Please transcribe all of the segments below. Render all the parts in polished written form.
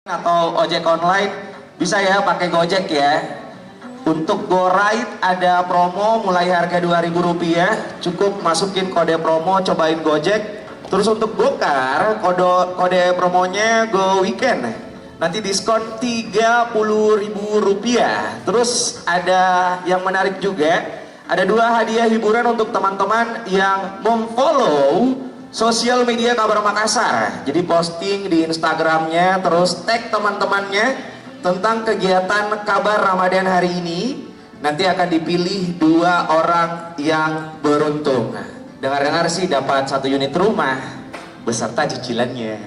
atau ojek online bisa ya pakai Gojek ya. Untuk GoRide ada promo mulai harga Rp2.000, cukup masukin kode promo cobain Gojek. Terus untuk Gokar kode promonya Go Weekend, nanti diskon Rp30.000. Terus ada yang menarik juga, ada 2 hadiah hiburan untuk teman-teman yang memfollow sosial media Kabar Makassar. Jadi posting di Instagramnya, terus tag teman-temannya tentang kegiatan Kabar Ramadan hari ini. Nanti akan dipilih 2 orang yang beruntung. Dengar-dengar sih dapat 1 unit rumah beserta cicilannya.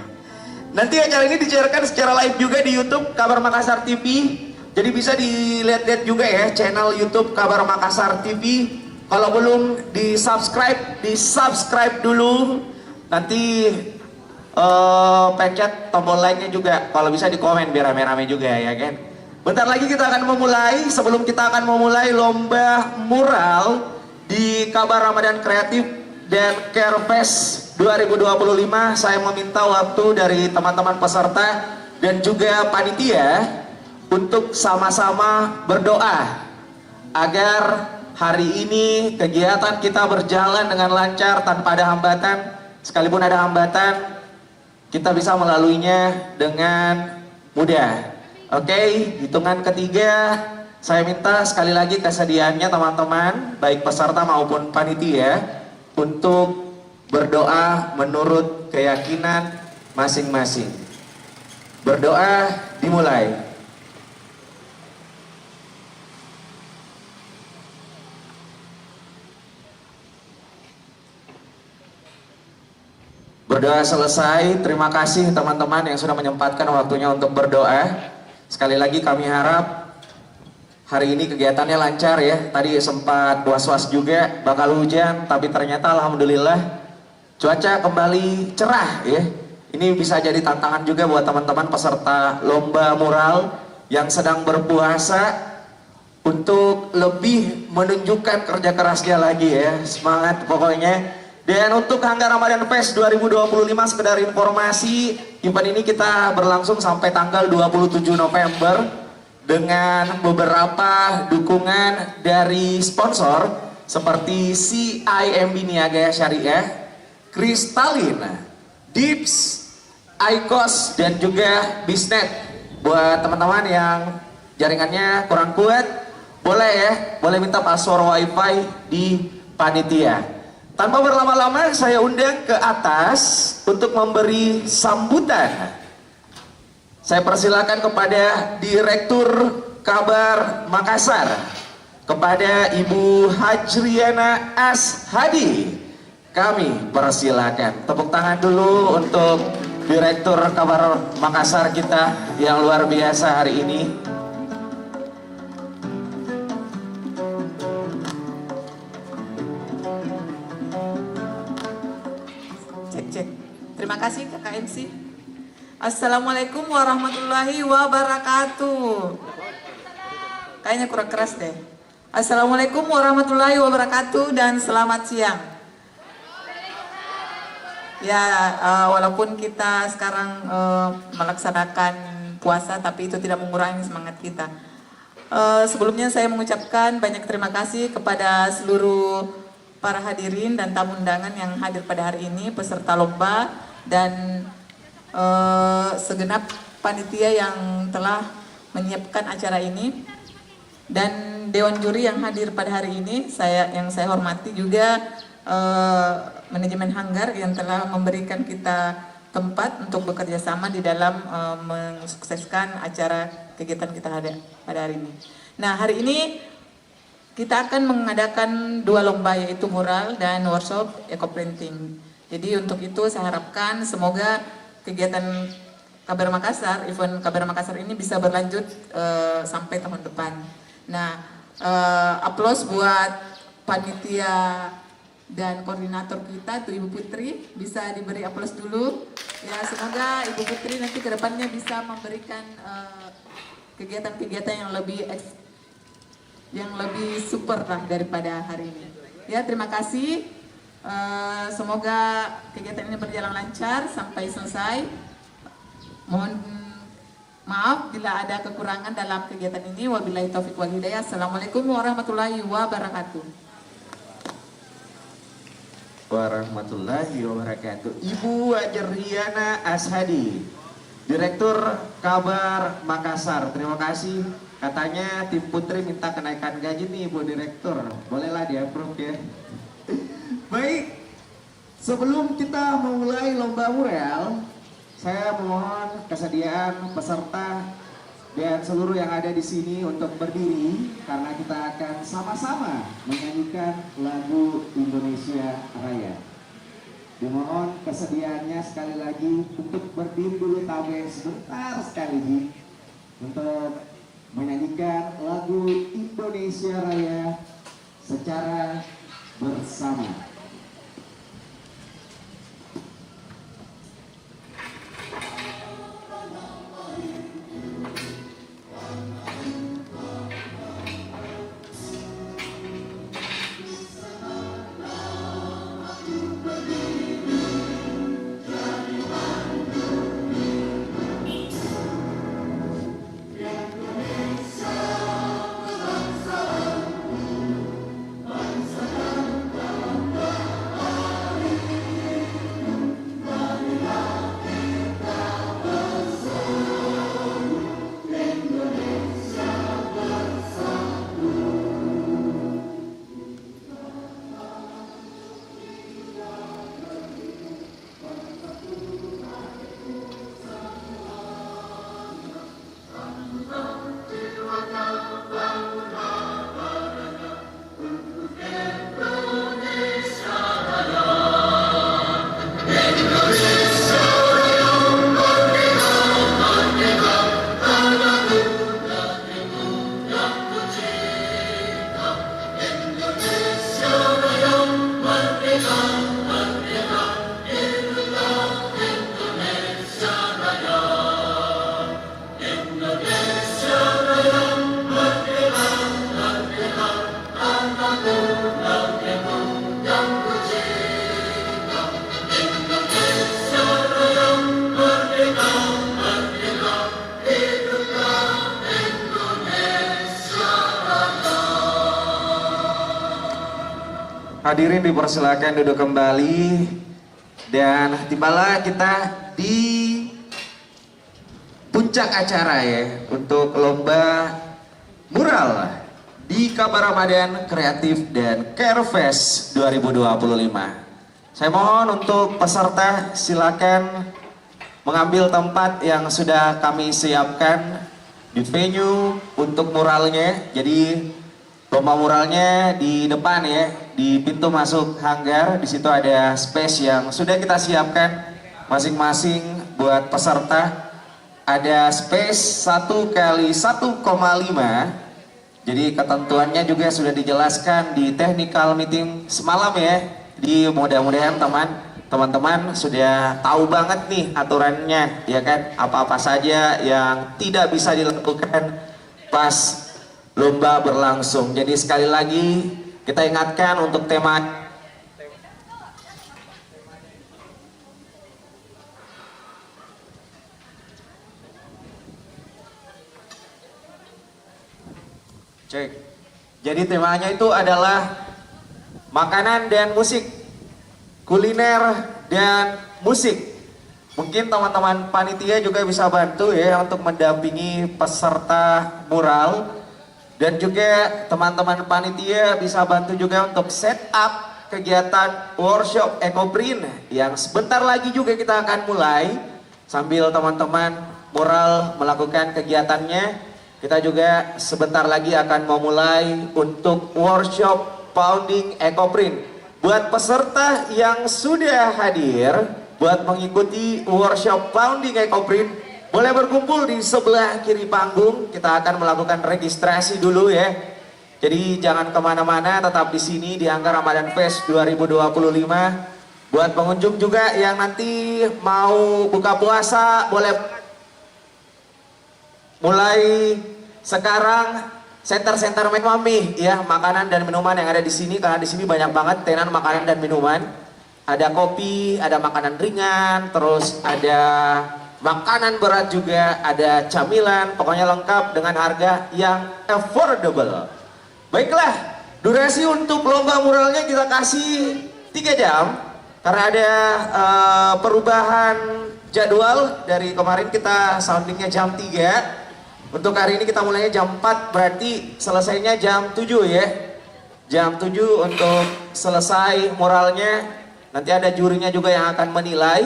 Nanti acara ini disiarkan secara live juga di YouTube Kabar Makassar TV. Jadi bisa dilihat-lihat juga ya channel YouTube Kabar Makassar TV. Kalau belum di-subscribe dulu. Nanti pencet tombol like-nya juga, kalau bisa di komen biar rame-rame juga ya kan. Bentar lagi kita akan memulai. Sebelum kita akan memulai lomba mural di Kabar Ramadan Kreatif dan Carefest 2025, saya meminta waktu dari teman-teman peserta dan juga panitia untuk sama-sama berdoa agar hari ini kegiatan kita berjalan dengan lancar tanpa ada hambatan. Sekalipun ada hambatan, kita bisa melaluinya dengan mudah. Oke, hitungan ketiga, saya minta sekali lagi kesediaannya teman-teman, baik peserta maupun panitia, untuk berdoa menurut keyakinan masing-masing. Berdoa dimulai. Berdoa selesai, terima kasih teman-teman yang sudah menyempatkan waktunya untuk berdoa. Sekali lagi kami harap hari ini kegiatannya lancar ya. Tadi sempat was-was juga bakal hujan, tapi ternyata alhamdulillah cuaca kembali cerah ya. Ini bisa jadi tantangan juga buat teman-teman peserta lomba mural yang sedang berpuasa untuk lebih menunjukkan kerja kerasnya lagi ya. Semangat pokoknya. Dan untuk Hanggar Ramadan Fest 2025, sekedar informasi, event ini kita berlangsung sampai tanggal 27 November dengan beberapa dukungan dari sponsor seperti CIMB Niaga Syariah, Kristalin, Dips, IQOS, dan juga Bisnet. Buat teman-teman yang jaringannya kurang kuat, boleh ya, boleh minta password wifi di panitia. Tanpa berlama-lama, saya undang ke atas untuk memberi sambutan. Saya persilakan kepada Direktur Kabar Makassar, kepada Ibu Hajriana Ashadi. Kami persilakan. Tepuk tangan dulu untuk Direktur Kabar Makassar kita yang luar biasa hari ini. Terima kasih Kakak MC. Assalamualaikum warahmatullahi wabarakatuh. Kayaknya kurang keras deh. Assalamualaikum warahmatullahi wabarakatuh dan selamat siang. Ya, walaupun kita sekarang melaksanakan puasa, tapi itu tidak mengurangi semangat kita. Sebelumnya saya mengucapkan banyak terima kasih kepada seluruh para hadirin dan tamu undangan yang hadir pada hari ini, peserta lomba dan segenap panitia yang telah menyiapkan acara ini, dan dewan juri yang hadir pada hari ini, yang saya hormati juga manajemen Hanggar yang telah memberikan kita tempat untuk bekerja sama di dalam mensukseskan acara kegiatan kita pada hari ini. Nah, hari ini kita akan mengadakan 2 lomba, yaitu mural dan workshop eco printing. Jadi untuk itu saya harapkan semoga kegiatan Kabar Makassar, event Kabar Makassar ini bisa berlanjut sampai tahun depan. Nah, aplaus buat panitia dan koordinator kita, tuh Ibu Putri, bisa diberi aplaus dulu. Ya, semoga Ibu Putri nanti ke depannya bisa memberikan kegiatan-kegiatan yang lebih super lah daripada hari ini. Ya, terima kasih. Semoga kegiatan ini berjalan lancar sampai selesai. Mohon Maaf bila ada kekurangan dalam kegiatan ini. Wabillahi taufik wal hidayah. Assalamualaikum warahmatullahi wabarakatuh. Warahmatullahi wabarakatuh. Ibu Wajerriana Ashadi, Direktur Kabar Makassar. Terima kasih. Katanya tim Putri minta kenaikan gaji nih Ibu Direktur. Bolehlah di-approve ya. Baik, sebelum kita memulai lomba mural, saya mohon kesediaan peserta dan seluruh yang ada di sini untuk berdiri karena kita akan sama-sama menyanyikan lagu Indonesia Raya. Dimohon kesediaannya sekali lagi untuk berdiri dulu tabe sebentar sekali Ji, untuk menyanyikan lagu Indonesia Raya secara bersama. Hadirin dipersilakan duduk kembali dan tibalah kita di puncak acara ya untuk lomba mural di Kabar Ramadan Kreatif dan Carefest 2025. Saya mohon untuk peserta silakan mengambil tempat yang sudah kami siapkan di venue untuk muralnya. Jadi lomba muralnya di depan ya, di pintu masuk hanggar. Di situ ada space yang sudah kita siapkan masing-masing buat peserta. Ada space 1 kali 1,5. Jadi ketentuannya juga sudah dijelaskan di technical meeting semalam ya. Di mudah-mudahan teman-teman sudah tahu banget nih aturannya ya kan, apa-apa saja yang tidak bisa dilakukan pas lomba berlangsung. Jadi sekali lagi kita ingatkan untuk tema cek. Jadi temanya itu adalah makanan dan musik, kuliner dan musik. Mungkin teman-teman panitia juga bisa bantu ya untuk mendampingi peserta mural. Dan juga teman-teman panitia bisa bantu juga untuk setup kegiatan workshop EcoPrint yang sebentar lagi juga kita akan mulai. Sambil teman-teman mural melakukan kegiatannya, kita juga sebentar lagi akan memulai untuk workshop founding EcoPrint. Buat peserta yang sudah hadir buat mengikuti workshop founding EcoPrint, boleh berkumpul di sebelah kiri panggung. Kita akan melakukan registrasi dulu ya. Jadi jangan kemana-mana, tetap di sini di Hanggar Ramadan Fest 2025. Buat pengunjung juga yang nanti mau buka puasa, boleh mulai sekarang center-center mami ya, makanan dan minuman yang ada di sini, karena di sini banyak banget tenan makanan dan minuman. Ada kopi, ada makanan ringan, terus ada makanan berat juga, ada camilan, pokoknya lengkap dengan harga yang affordable. Baiklah, durasi untuk lomba muralnya kita kasih 3 jam karena ada perubahan jadwal. Dari kemarin kita soundingnya jam 3. Untuk hari ini kita mulainya jam 4, berarti selesainya jam 7 ya. Jam 7 untuk selesai muralnya. Nanti ada jurinya juga yang akan menilai.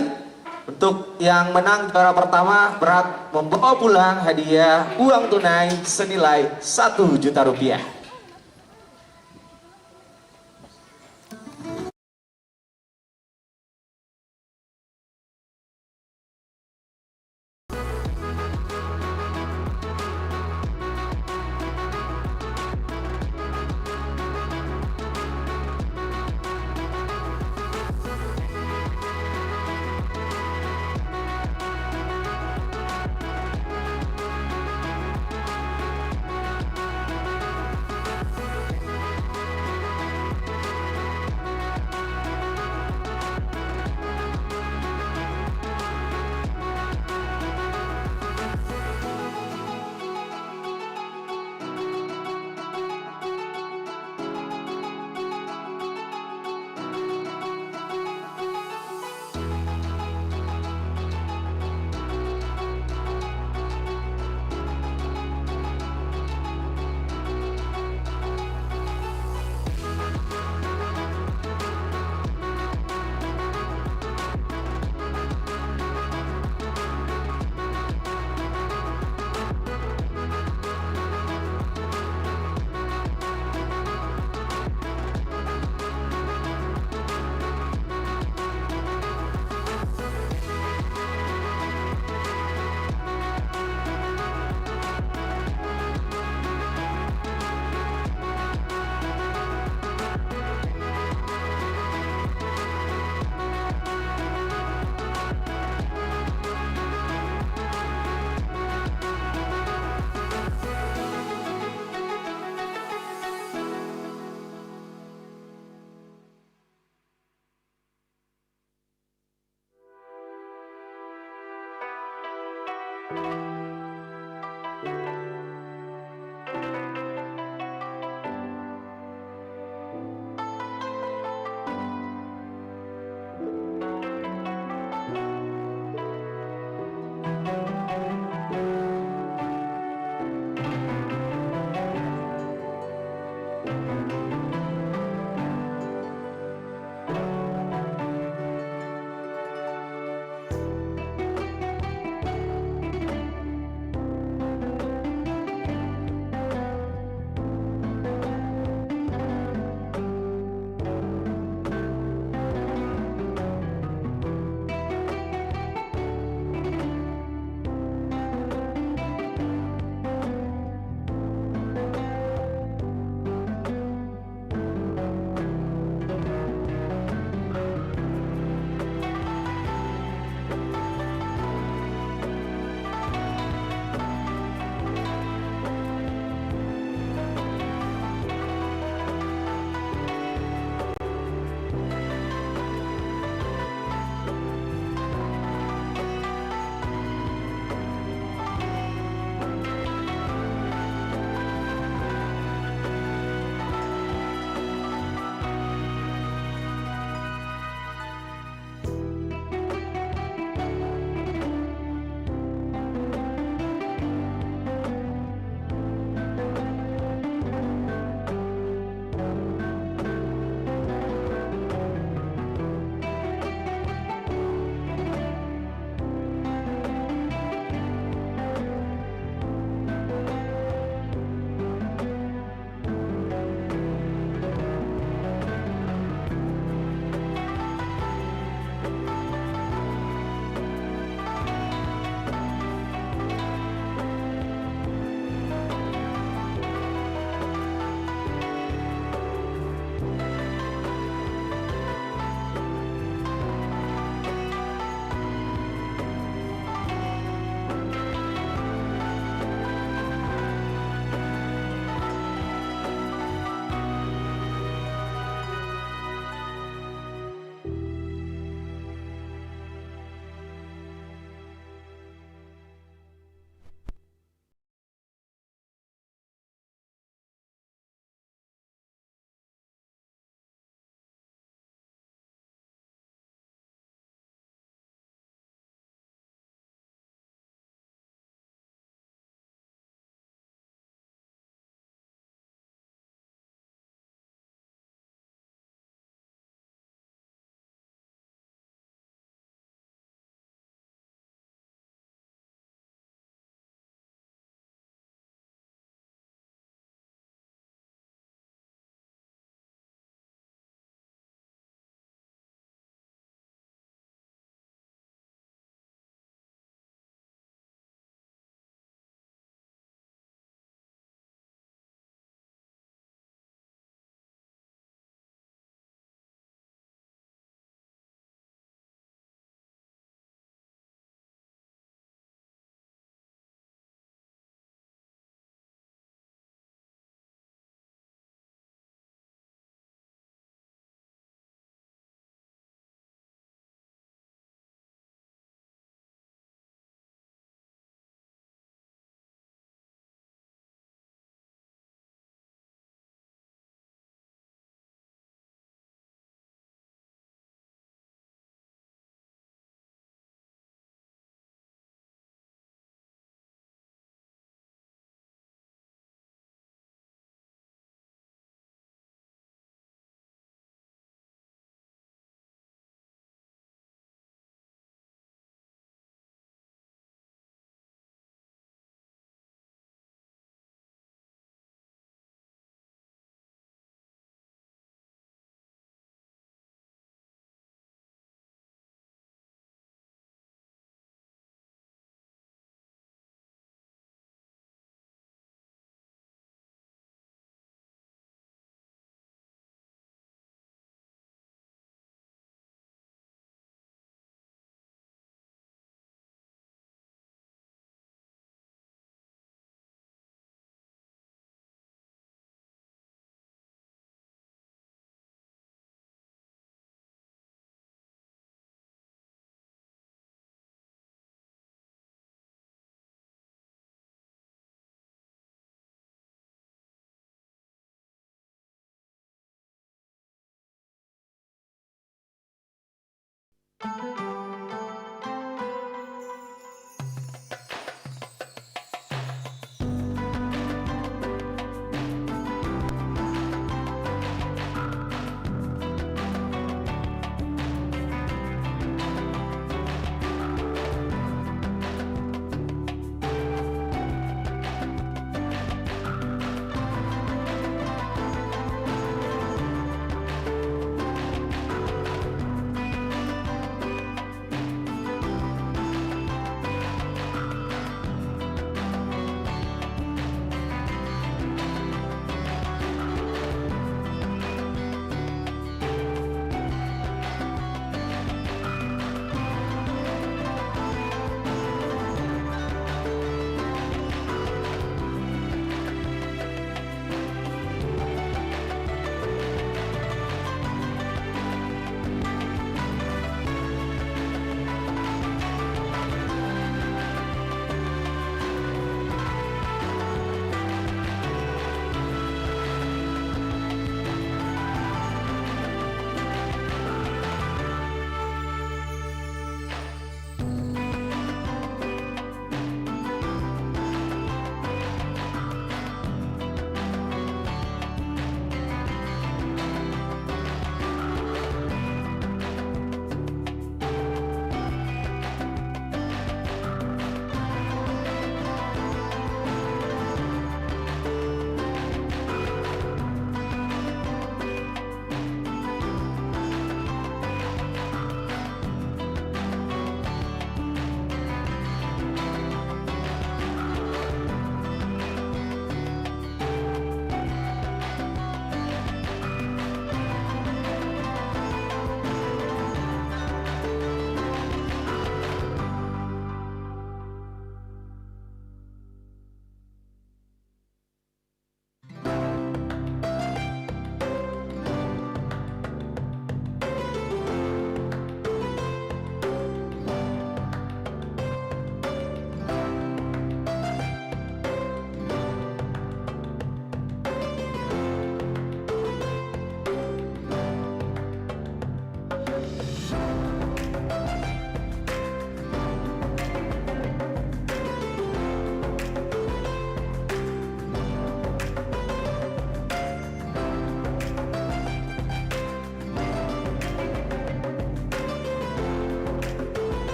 Untuk yang menang juara pertama berhak membawa pulang hadiah uang tunai senilai 1 juta rupiah.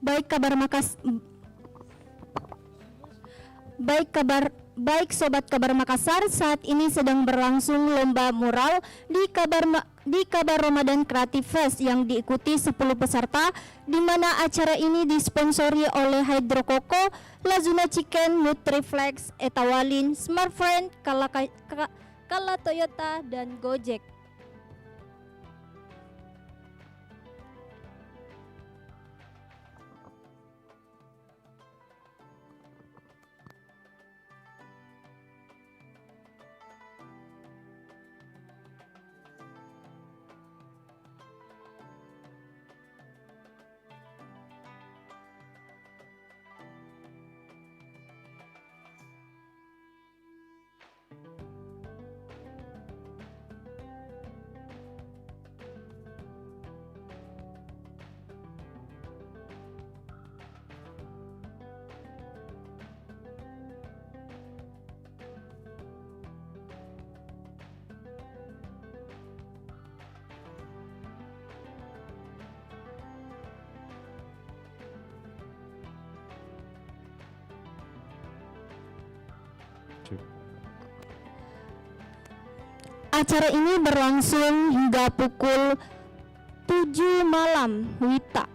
Baik kabar Makas Baik Sobat Kabar Makassar, saat ini sedang berlangsung lomba mural di Kabar Ramadan Creative Fest yang diikuti 10 peserta, di mana acara ini disponsori oleh Hydro Coco, Lazuna Chicken, Nutriflex, Etawalin, Smartfriend, Kala Toyota, dan Gojek. Acara ini berlangsung hingga pukul 7 malam WITA.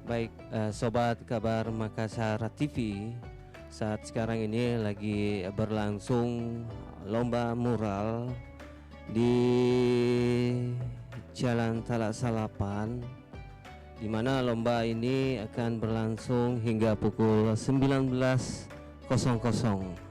Baik, Sobat Kabar Makassar TV, saat sekarang ini lagi berlangsung lomba mural di Jalan Talak Salapan, di mana lomba ini akan berlangsung hingga pukul 19.00.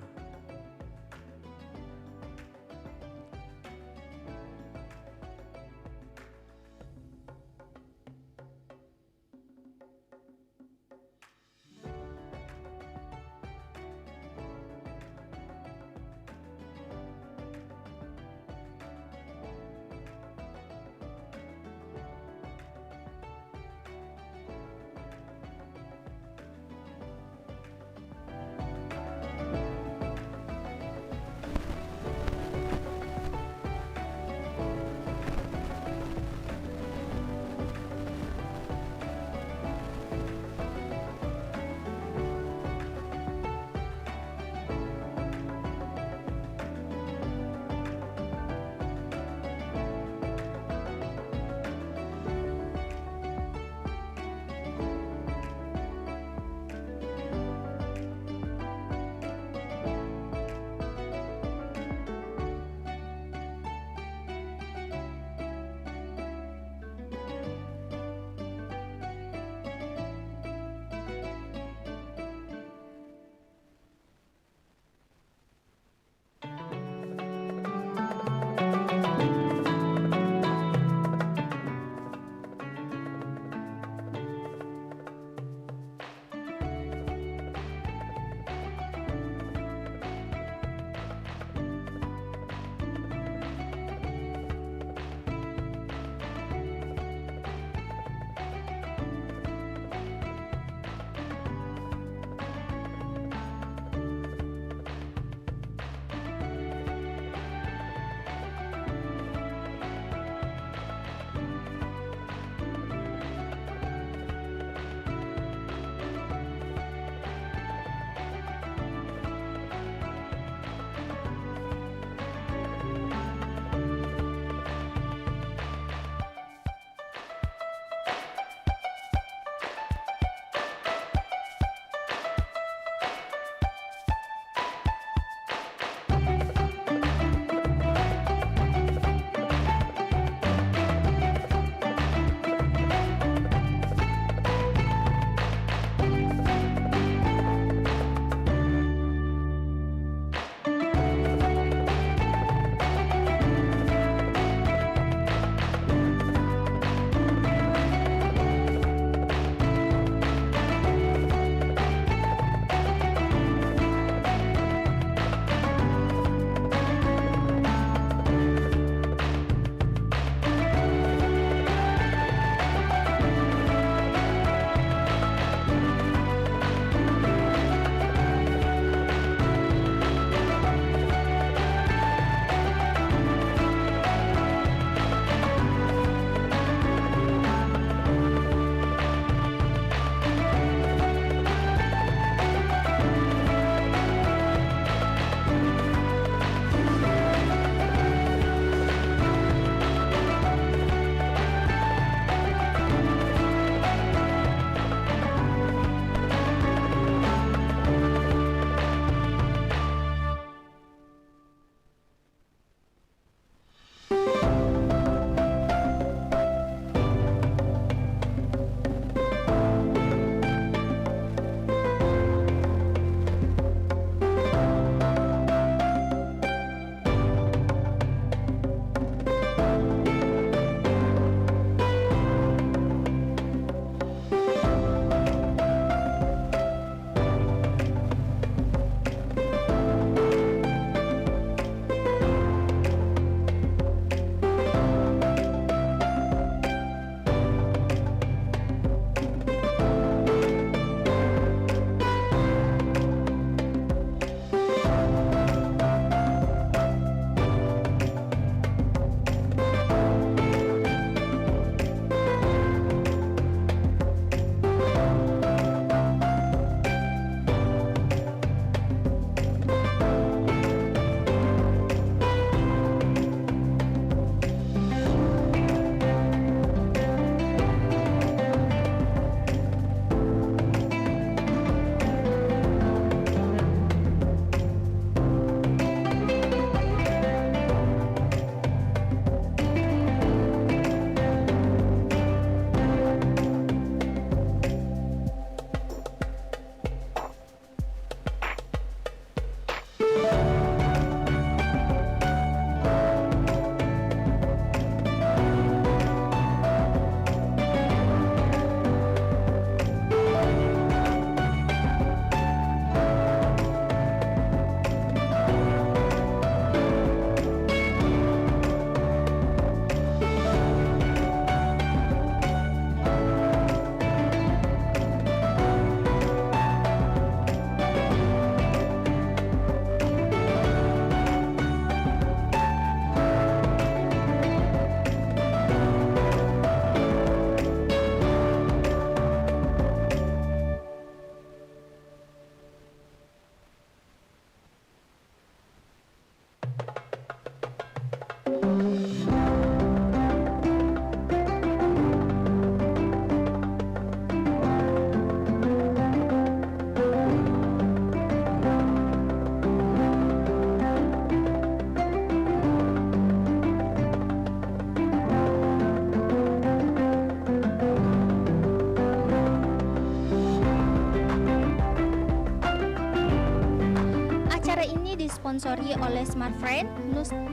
ini disponsori oleh Smartfriend,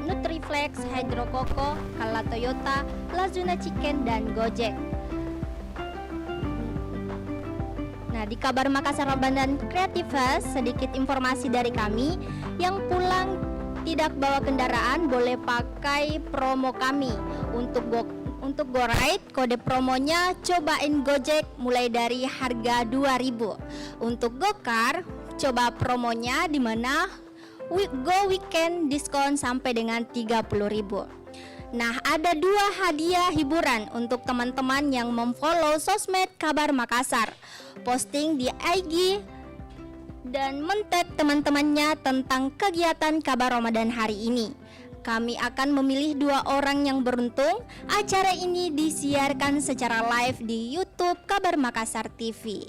Nutriflex, Hydro Coco, Kala Toyota, Lazuna Chicken, dan Gojek. Nah, di kabar Makassar Ramadan Creative Fest, sedikit informasi dari kami. Yang pulang tidak bawa kendaraan boleh pakai promo kami. Untuk GoRide, kode promonya cobain Gojek mulai dari harga 2.000. Untuk GoCar, coba promonya di mana Go Weekend diskon sampai dengan 30.000. Nah, ada 2 hadiah hiburan untuk teman-teman yang memfollow sosmed Kabar Makassar, posting di IG dan men-tag teman-temannya tentang kegiatan Kabar Ramadan hari ini. Kami akan memilih 2 orang yang beruntung. Acara ini disiarkan secara live di YouTube Kabar Makassar TV.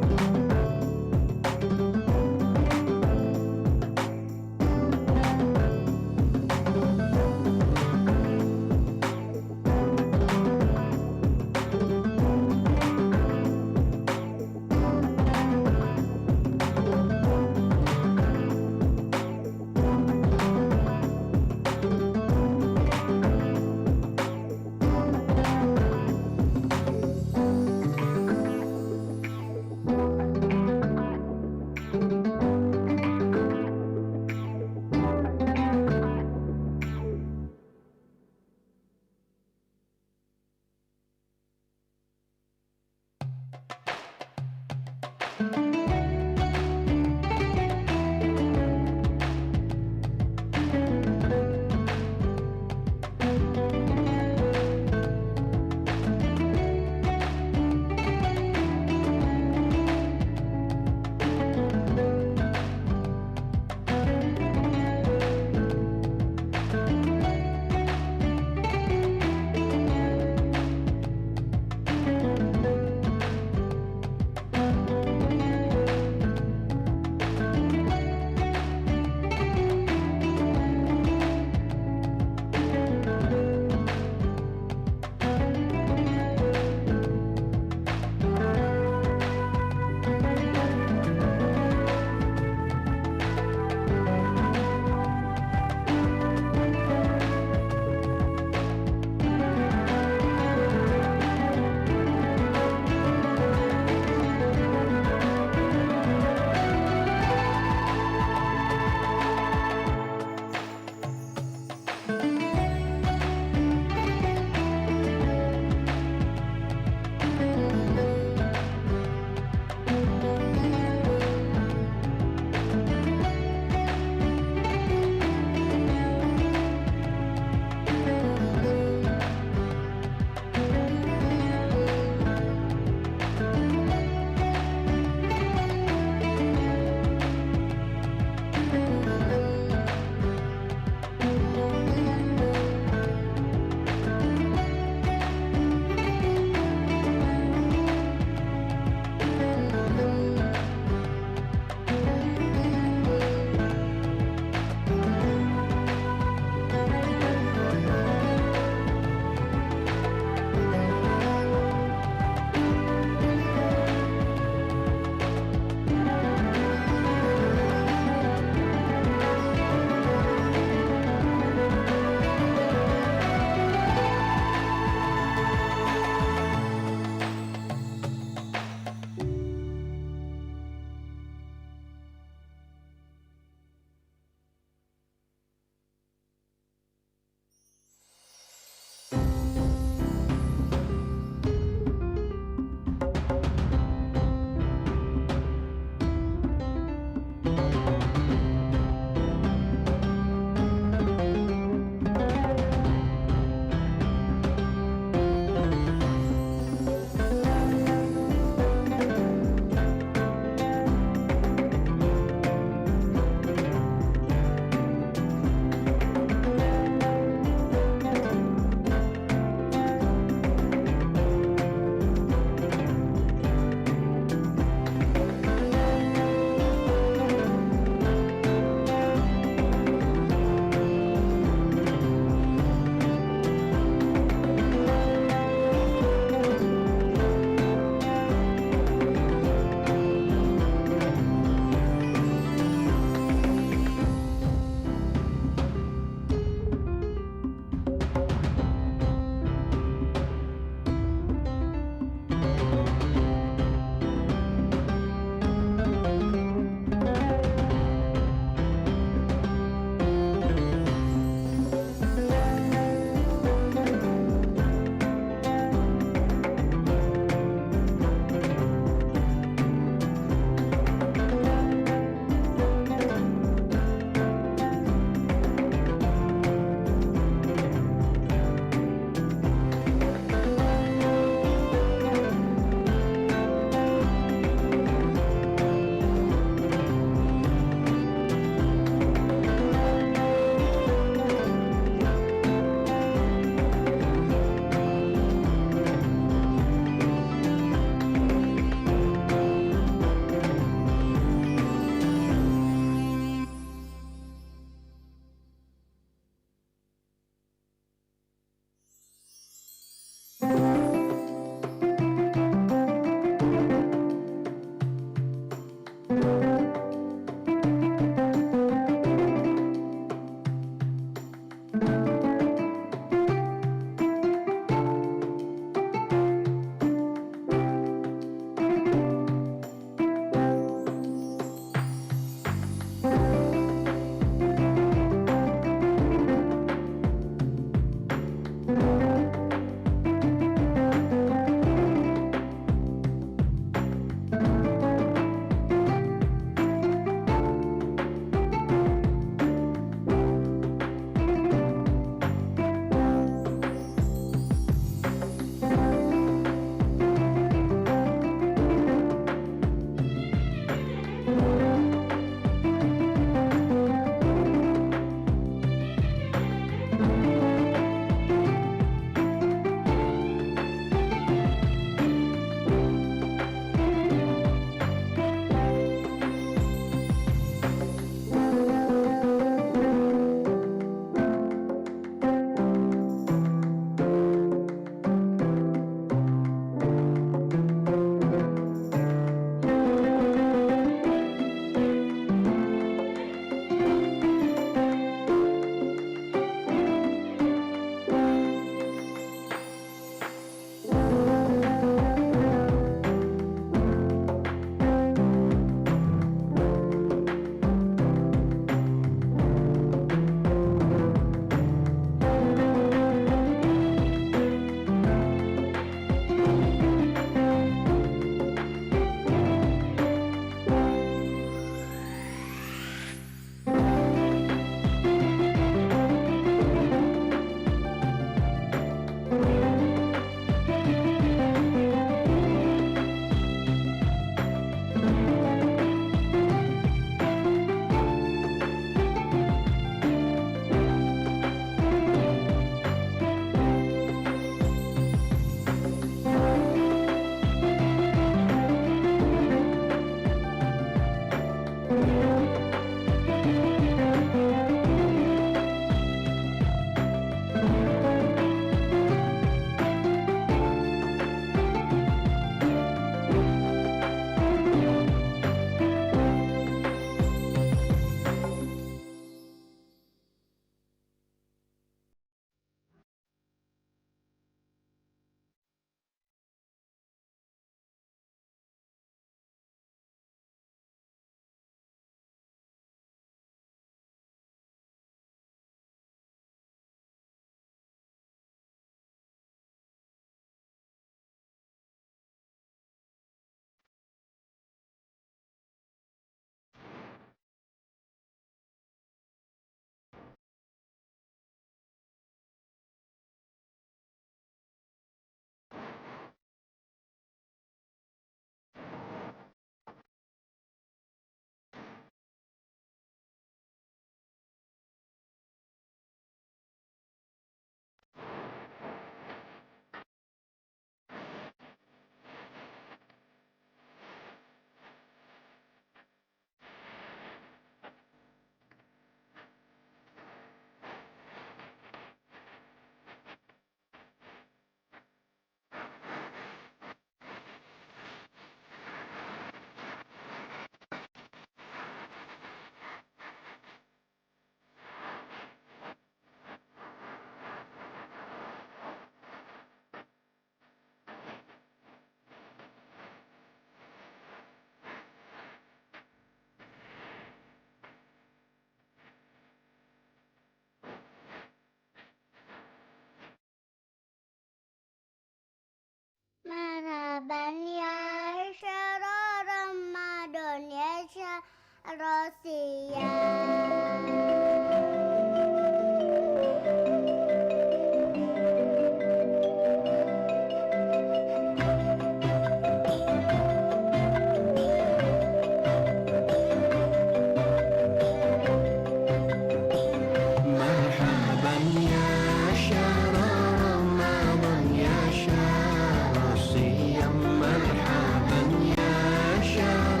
مرحبا يا شهر رمضان يا شهر الصيام مرحبا يا شهر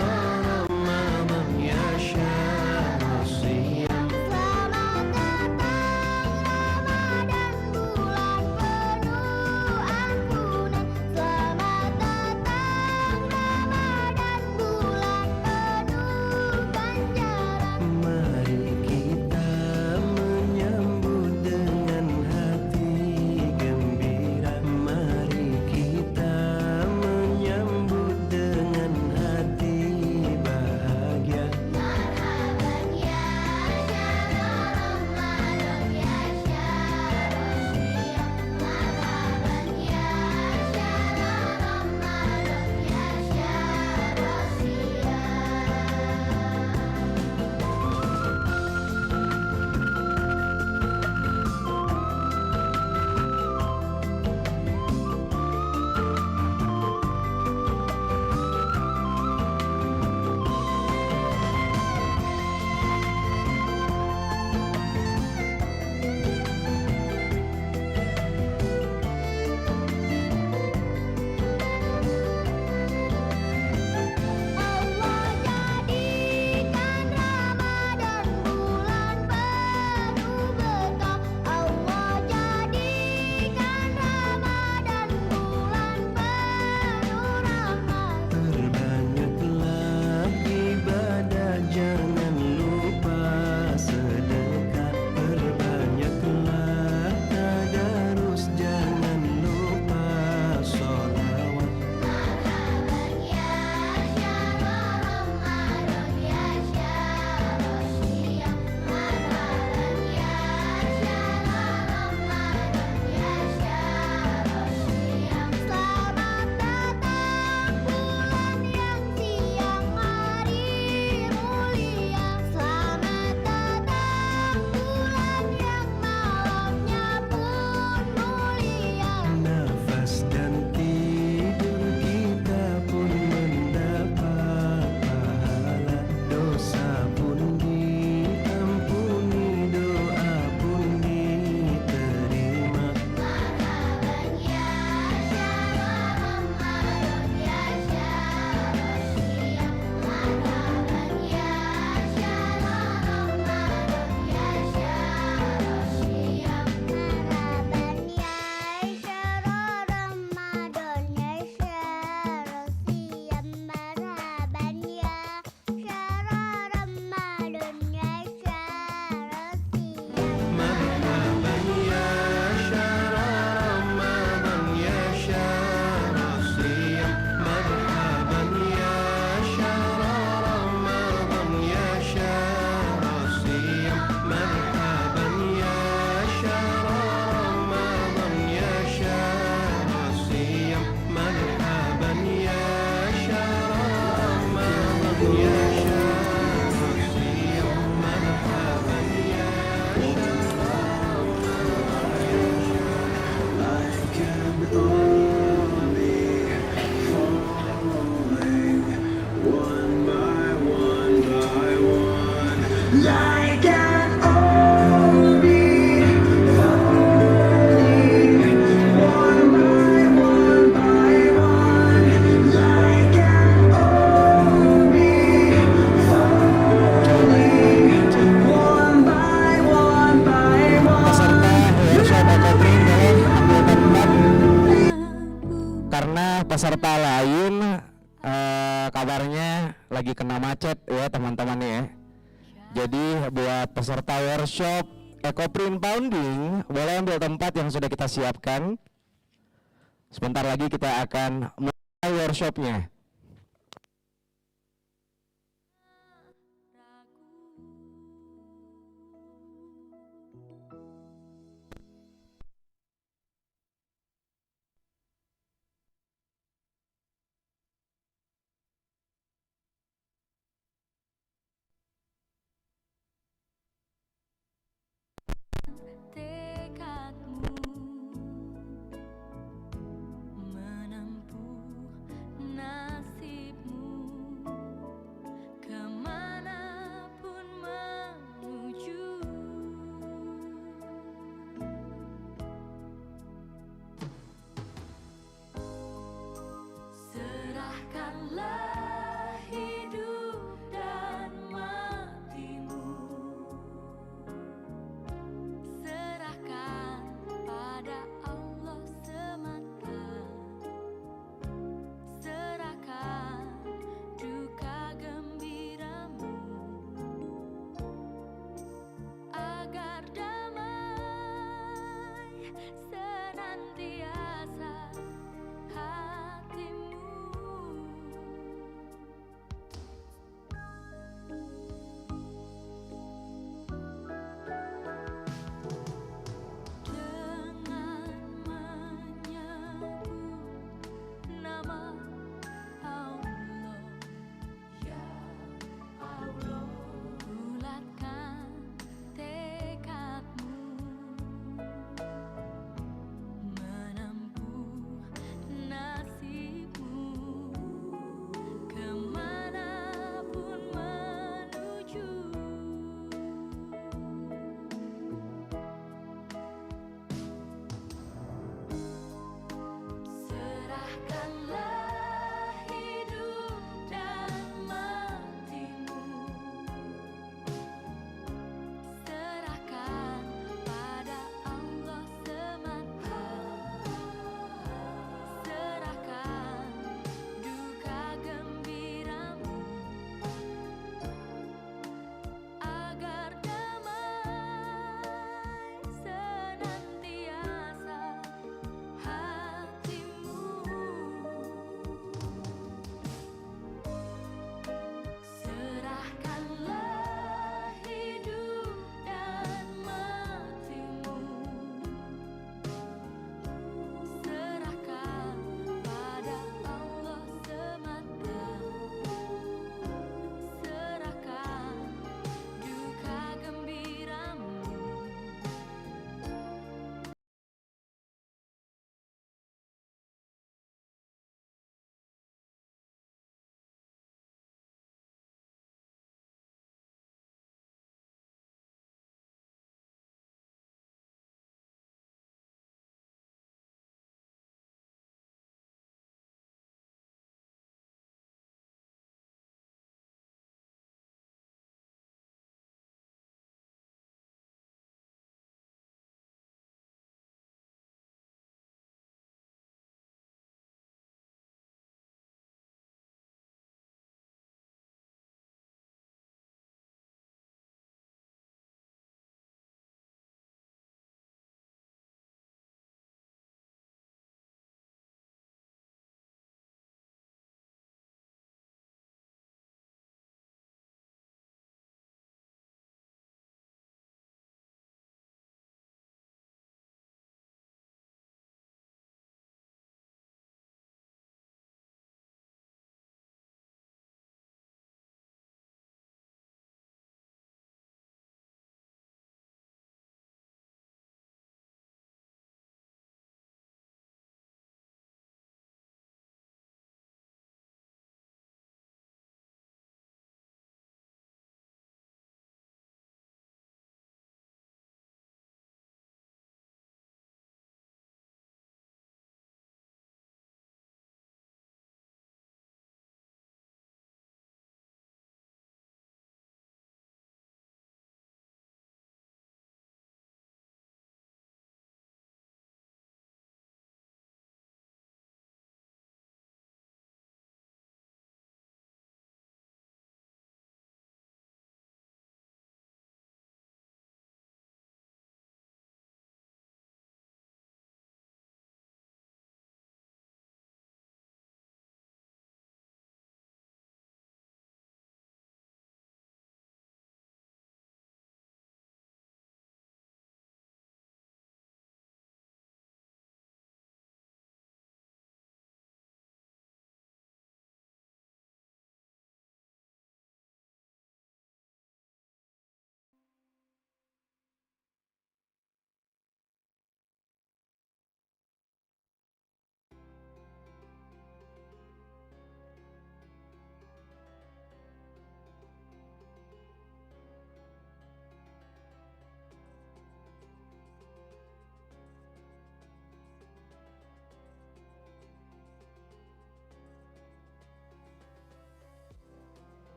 رمضان يا شهر الصيام Selamat datang Ramadan bulan penuh ampunan. Selamat datang Ramadan bulan penuh ganjaran. Mari kita menyambut dengan hati gembira. Mari kita menyambut dengan hati bahagia. Marhaban ya syahrul Ramadan ya syahrul siyam. Marhaban ya syahrul Ramadan ya syahrul siyam. Allah jadikan Ramadan bulan penuh berkah. Allah jadikan Ramadan bulan penuh rahmat. Perbanyaklah ibadah, jangan lupa sedekah. Perbanyaklah tadarus, jangan lupa sholawat. Marhaban ya syahrul Ramadan ya syahrul siyam. Marhaban ya syahrul Ramadan ya syahrul siyam. Selamat datang bulan yang siang hari mulia. Selamat datang bulan yang malamnya pun mulia. Nafas dan tidur kita pun mendapat pahala. Dosa pun diampuni, doa pun diterima. Marhaban ya syahrul Ramadan ya syahrul siyam. Marhaban ya syahrul Ramadan ya syahrul siyam. Marhaban ya syahrul Ramadan ya syahrul siyam. Marhaban ya syahrul Ramadan ya syahrul siyam. Marhaban ya syahrul Ramadan ya syahrul siyam. Marhaban ya syahrul Ramadan ya syahrul siyam. Marhaban ya syahrul Ramadan ya syahrul siyam. Marhaban ya syahrul Ramadan ya syahrul siyam. Marhaban ya like an army falling one by one by one, like an army falling one by one by one. Karena peserta lain kabarnya lagi kena macet ya teman-teman ya. Jadi buat peserta workshop Ecoprint Pounding boleh ambil tempat yang sudah kita siapkan. Sebentar lagi kita akan mulai workshopnya.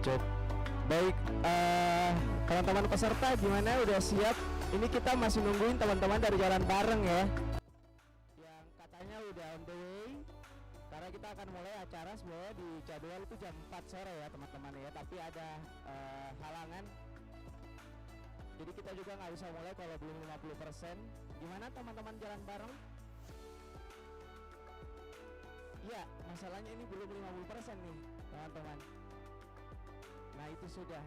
Cek. Baik, teman-teman peserta gimana? Udah siap? Ini kita masih nungguin teman-teman dari Jalan Bareng ya. Yang katanya udah on the way. Karena kita akan mulai acara sebenarnya di jadwal itu jam 4 sore ya teman-teman ya. Tapi ada halangan. Jadi kita juga nggak bisa mulai kalau belum 50%. Gimana teman-teman Jalan Bareng? Iya, masalahnya ini belum 50% nih teman-teman. Nah itu sudah.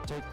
Cek.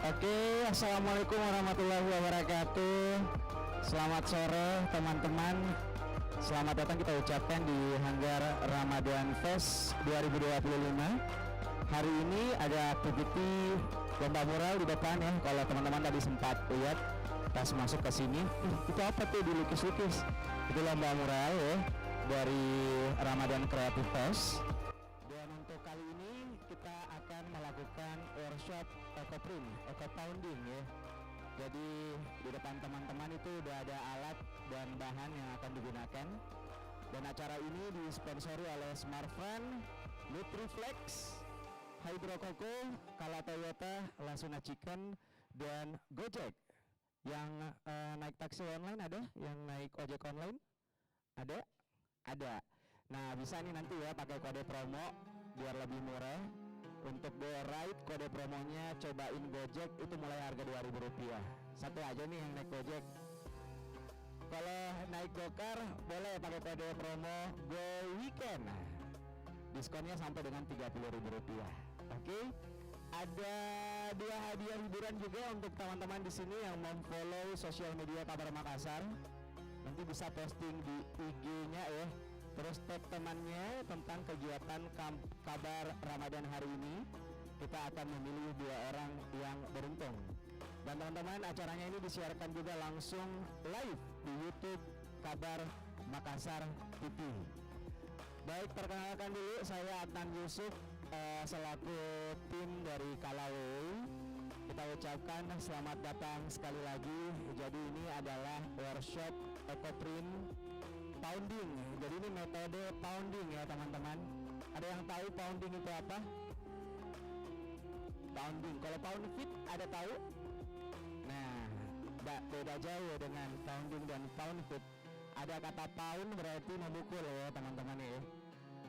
Oke, assalamualaikum warahmatullahi wabarakatuh. Selamat sore teman-teman. Selamat datang kita ucapkan di Hanggar Ramadan Fest 2025. Hari ini ada activity lomba mural di depan ya. Kalau teman-teman tadi sempat lihat pas masuk ke sini, itu apa tuh dilukis-lukis? Itu lomba mural ya dari Ramadan Creative Fest. Dan untuk kali ini kita akan melakukan workshop ecoprint, eco-pounding ya. Jadi di depan teman-teman itu udah ada alat dan bahan yang akan digunakan. Dan acara ini disponsori oleh Smartfren, Nutriflex, Hydro Coco, Kala Toyota, Lasuna Chicken, dan Gojek. Yang naik taksi online ada? Yang naik ojek online? Ada? Ada. Nah bisa nih nanti ya pakai kode promo biar lebih murah. Untuk go ride kode promonya cobain Gojek itu mulai harga Rp2.000. Satu aja nih yang naik Gojek. Kalau naik Gokar boleh pakai kode promo Go Weekend. Diskonnya sampai dengan Rp30.000. Oke. Ada 2 hadiah hiburan juga untuk teman-teman di sini yang memfollow sosial media Kabar Makassar. Nanti bisa posting di IG-nya ya. Terus tag temannya tentang kegiatan Kabar Ramadan hari ini. Kita akan memilih 2 orang yang beruntung. Dan teman-teman acaranya ini disiarkan juga langsung live di YouTube Kabar Makassar TV. Baik, perkenalkan dulu saya Adnan Yusuf selaku tim dari Kalaway. Kita ucapkan selamat datang sekali lagi. Jadi ini adalah workshop ecoprint pounding. Jadi ini metode pounding ya teman-teman. Ada yang tahu pounding itu apa? Pounding. Kalau pound feet ada tahu? Nah, beda jauh dengan pounding dan pound feet. Ada kata pound berarti memukul ya teman-teman ya.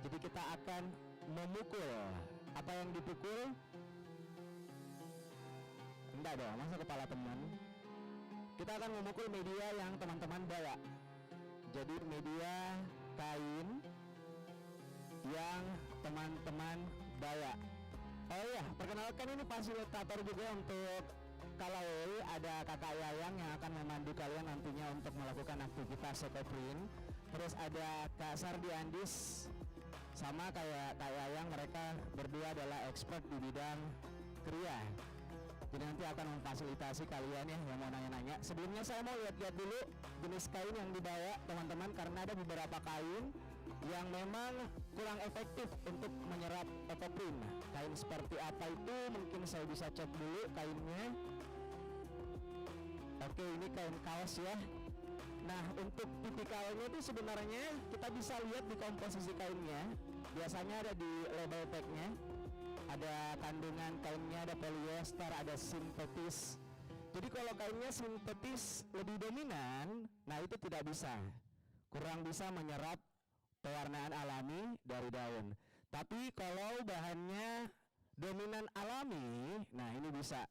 Jadi kita akan memukul. Apa yang dipukul? Enggak dong, masa kepala teman. Kita akan memukul media yang teman-teman bawa. Jadi media kain yang teman-teman bawa. Oh iya, perkenalkan ini fasilitator juga untuk Kalaway. Ada kakak Yayang yang akan memandu kalian nantinya untuk melakukan aktivitas ecoprint. Terus ada Kak Sardi Andis, sama kayak Kak Yayang, mereka berdua adalah expert di bidang kriya. Jadi nanti akan memfasilitasi kalian ya yang mau nanya-nanya. Sebelumnya saya mau lihat-lihat dulu jenis kain yang dibawa teman-teman, karena ada beberapa kain yang memang kurang efektif untuk menyerap ecoprint. Kain seperti apa itu mungkin saya bisa cek dulu kainnya. Oke, ini kain kaos ya. Nah, untuk tipikalnya itu sebenarnya kita bisa lihat di komposisi kainnya. Biasanya ada di label tag-nya. Ada kandungan kainnya, ada polyester, ada sintetis. Jadi kalau kainnya sintetis lebih dominan, nah itu tidak bisa. Kurang bisa menyerap pewarnaan alami dari daun. Tapi kalau bahannya dominan alami, nah ini bisa.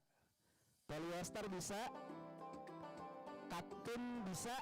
Polyester bisa, katun bisa,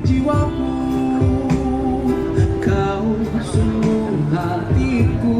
jiwaku, kau sungguh hatiku.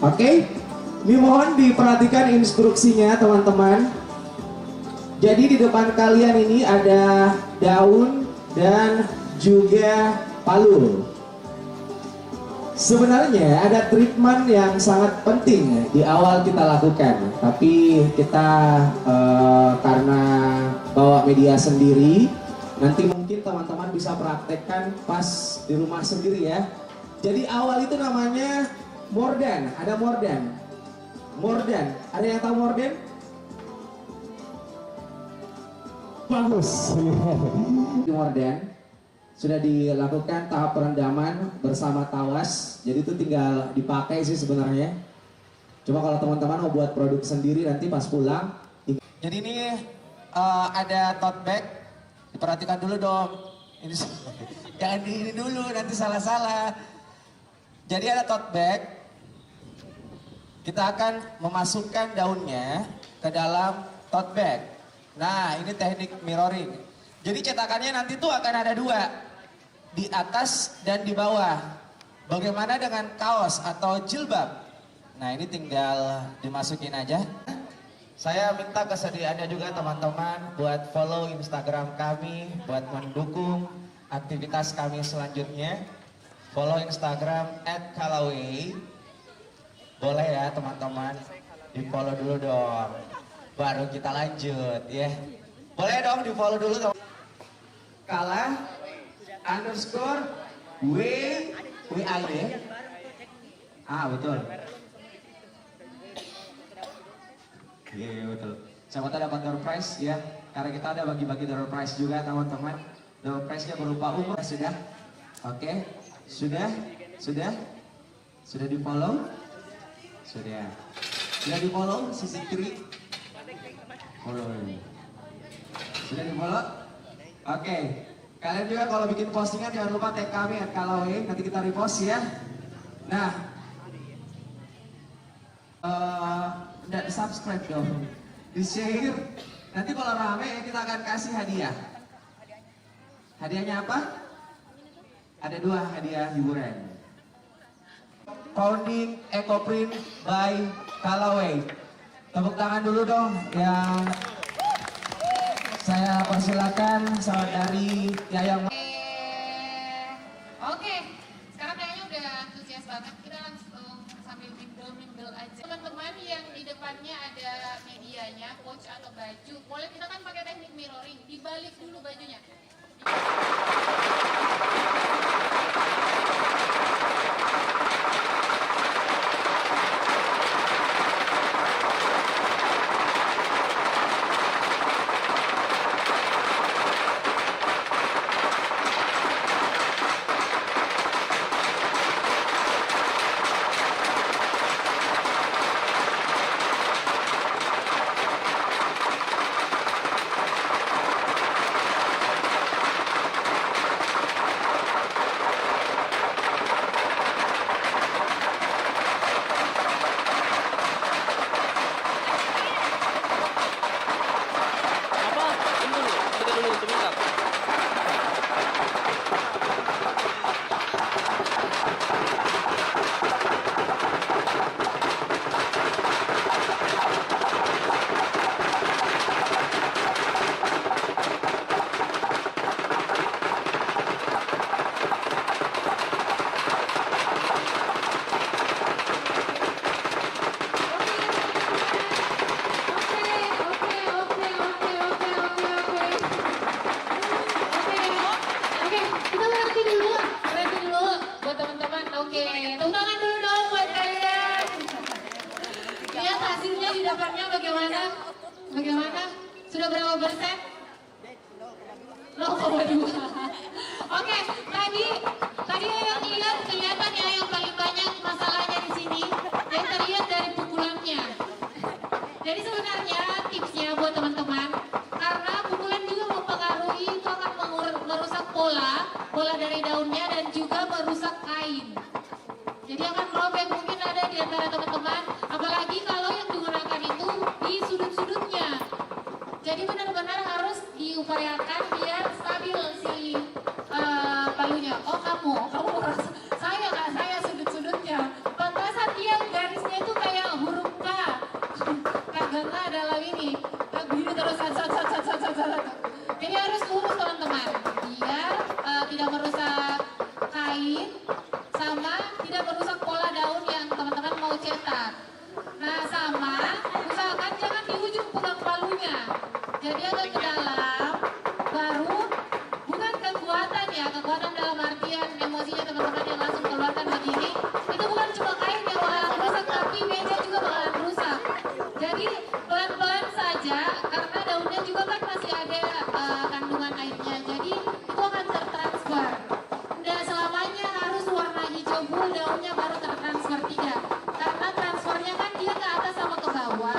Oke, ini mohon diperhatikan instruksinya teman-teman. Jadi di depan kalian ini ada daun dan juga palu. Sebenarnya ada treatment yang sangat penting di awal kita lakukan, tapi kita karena bawa media sendiri, nanti mungkin teman-teman bisa praktekkan pas di rumah sendiri ya. Jadi awal itu namanya Mordan, ada Mordan. Mordan, ada yang tahu Mordan? Bagus. Di Mordan sudah dilakukan tahap perendaman bersama tawas, jadi itu tinggal dipakai sih sebenarnya. Cuma kalau teman-teman mau buat produk sendiri nanti pas pulang. Jadi ini ada tote bag, diperhatikan dulu dong. Ini jangan di ini dulu, nanti salah-salah. Jadi ada tote bag, kita akan memasukkan daunnya ke dalam tote bag. Nah, ini teknik mirroring. Jadi cetakannya nanti tuh akan ada dua, di atas dan di bawah. Bagaimana dengan kaos atau jilbab? Nah, ini tinggal dimasukin aja. Saya minta kesediaannya juga teman-teman buat follow Instagram kami, buat mendukung aktivitas kami selanjutnya. Follow Instagram @kalaway. Boleh ya teman-teman, di follow dulu dong, baru kita lanjut ya. Boleh dong di follow dulu teman. Kala underscore WA ya. Betul. Iya betul. Siapa tahu dapat door prize ya, karena kita ada bagi-bagi door prize juga teman-teman. Door prize-nya berupa umur. Sudah? Oke. Sudah di follow? Sudah di follow sisi kiri? Follow. Sudah di follow? Oke. Kalian juga kalau bikin postingan jangan lupa tag kami @kalaway, nanti kita repost ya. Nah, udah di subscribe dong, di share. Nanti kalau rame kita akan kasih hadiah. Hadiahnya apa? Ada 2 hadiah hiburan. Founding EcoPrint by Kalaway. Tepuk tangan dulu dong yang saya persilakan saudari Yayang. Oke, sekarang kayaknya udah antusias banget. Kita langsung sambil bimbel aja. Teman-teman yang di depannya ada medianya, pouch atau baju, boleh kita kan pakai teknik mirroring, dibalik dulu bajunya. Dapatnya bagaimana? Sudah berapa persen? 0,2. Oke, tadi yang lihat kelihatan ya yang paling banyak masalahnya di sini. Yang terlihat dari pukulannya. Jadi sebenarnya tipsnya buat teman-teman, karena pukulan juga mempengaruhi, itu akan merusak pola dari daunnya dan juga merusak kain. Jadi akan merobek, mungkin ada di antara teman-teman, apalagi kalau yang digunakan itu di sudut-sudutnya. Jadi benar-benar harus diupayakan biar stabil si palunya. Oh kamu merasa Nah sama, usahakan jangan di ujung pegang palunya. Jadi agak ke dalam, baru bukan kekuatan ya, kekuatan dalam artian emosinya teman-teman yang langsung keluarkan begini. Itu bukan cuma kain yang bakalan rusak, tapi meja juga bakalan rusak. Jadi pelan-pelan saja, karena daunnya juga kan masih ada kandungan airnya. Jadi itu akan tertransfer. Tidak selamanya harus warna hijau full daunnya baru tertransfer, tidak. Karena transfernya kan dia ke atas sama ke bawah.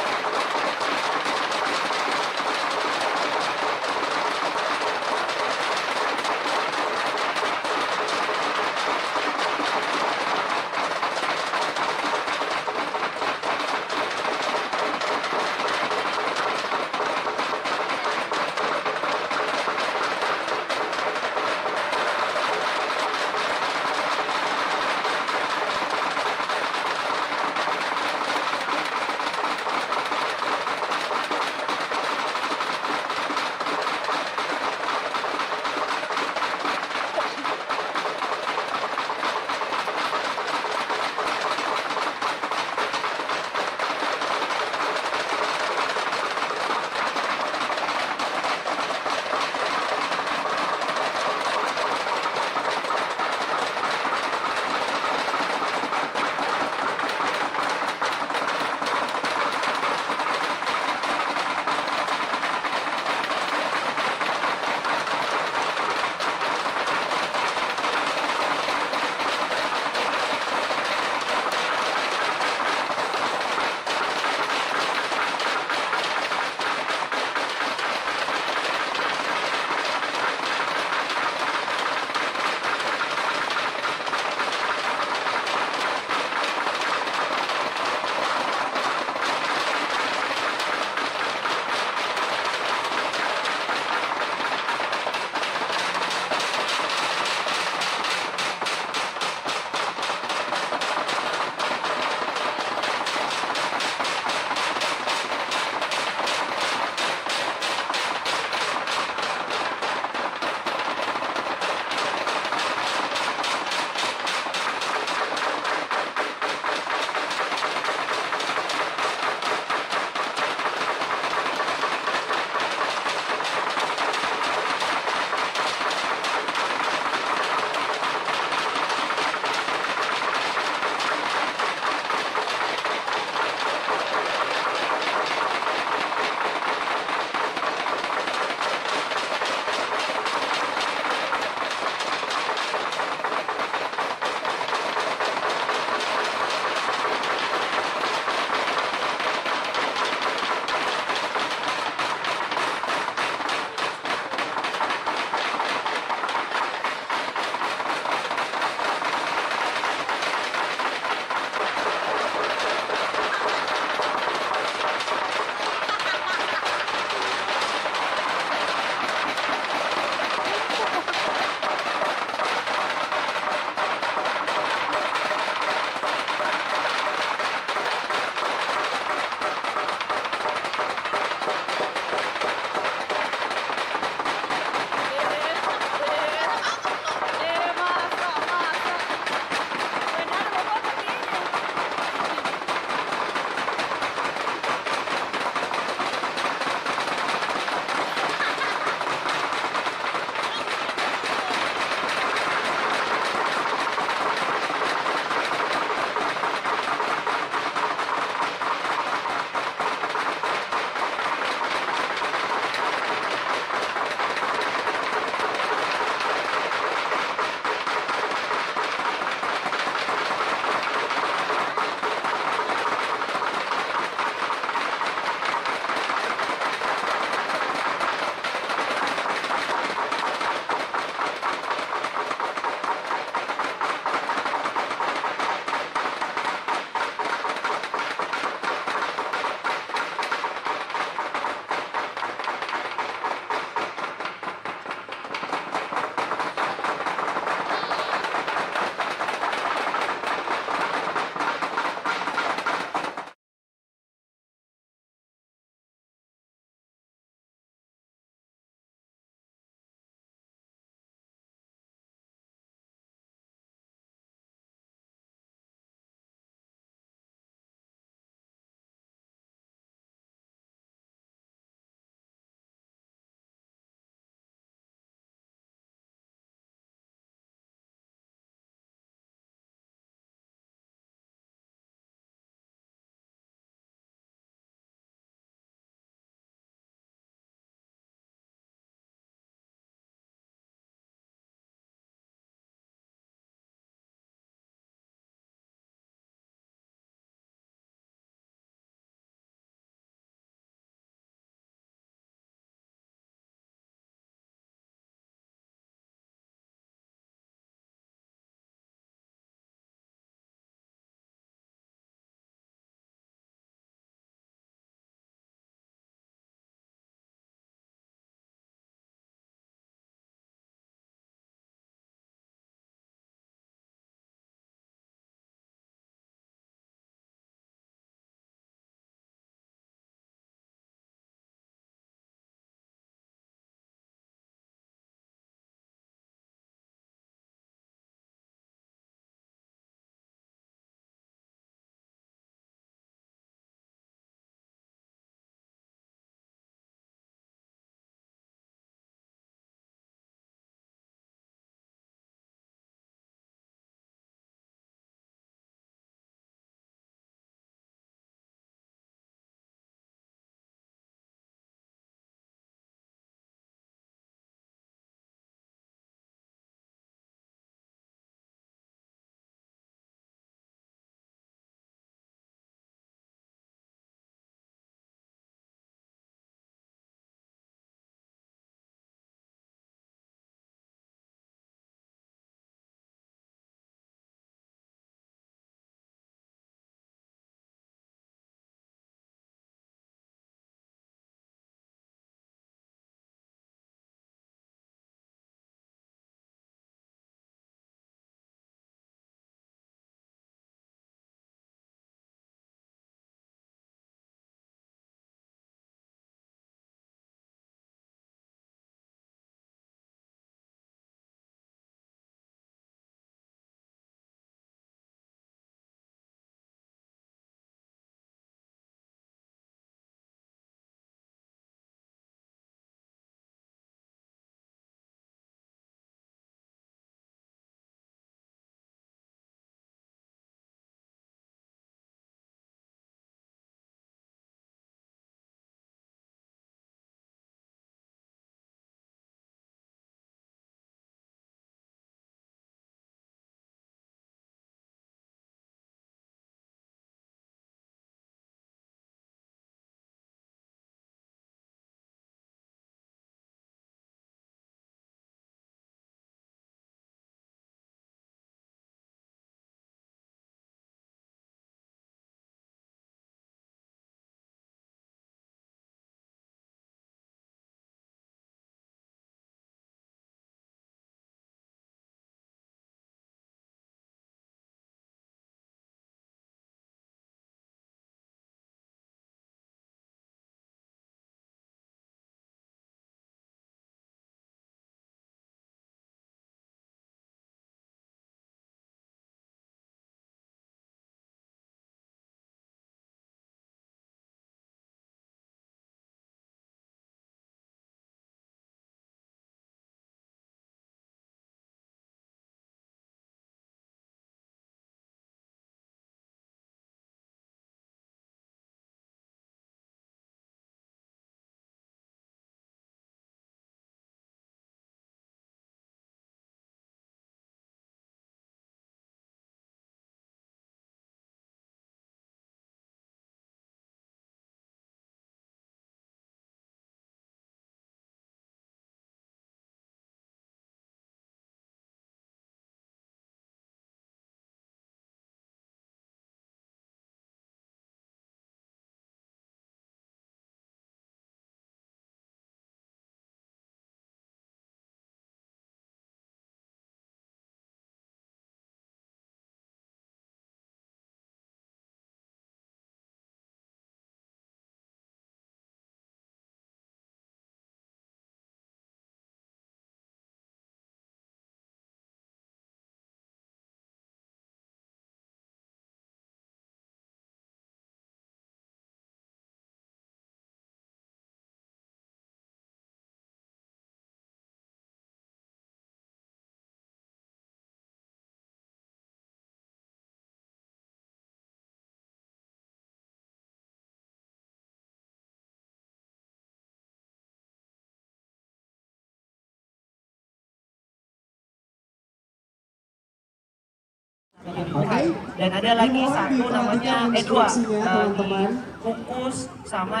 Oke. Dan ada lagi Dimohon satu diperhatikan namanya E2 instruksinya, teman-teman. kukus sama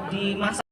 dimasak.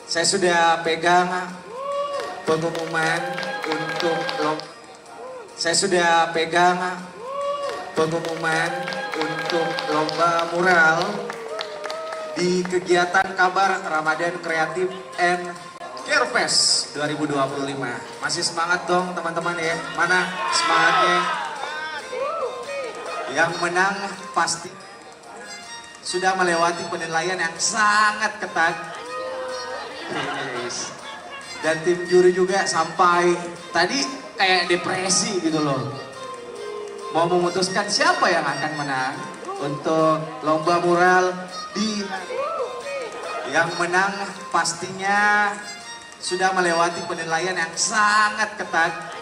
Saya sudah pegang pengumuman untuk saya sudah pegang pengumuman untuk lomba mural di kegiatan Kabar Ramadan Kreatif and Carefest 2025. Masih semangat dong teman-teman ya. Mana semangatnya? Yang menang pasti sudah melewati penilaian yang sangat ketat. Yes. Dan tim juri juga sampai tadi kayak depresi gitu loh. Mau memutuskan siapa yang akan menang untuk lomba mural di yang menang pastinya sudah melewati penilaian yang sangat ketat.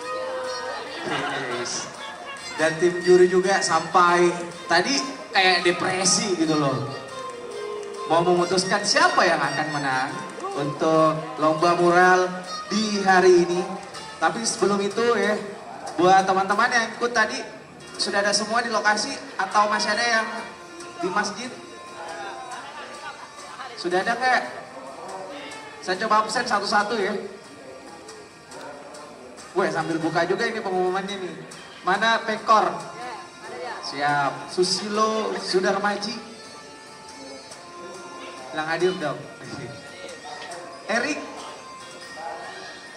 Yes. Dan tim juri juga sampai tadi kayak depresi gitu loh. Mau memutuskan siapa yang akan menang untuk lomba mural di hari ini. Tapi sebelum itu ya, buat teman-teman yang ikut tadi, sudah ada semua di lokasi atau masih ada yang di masjid? Sudah ada nggak? Saya coba absen satu-satu ya. Gue sambil buka juga ini pengumumannya nih. Mana Pekor? Siap. Susilo Sudarmaji. Bilang hadir dong. Erik.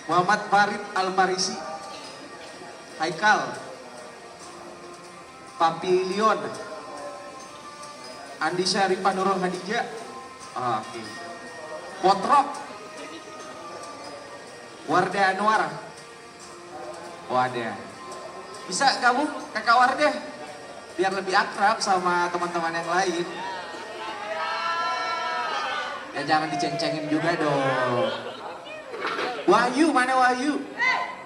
Muhammad Farid Al-Marisi. Haikal. Papilion. Andi Syarifah Nurul Hadijah. Oke. Potrok. Wardah Anwar. Wadah. Bisa kamu kakak Wardah? Biar lebih akrab sama teman-teman yang lain. Ya jangan diceng-cengin juga dong. Wahyu, mana Wahyu?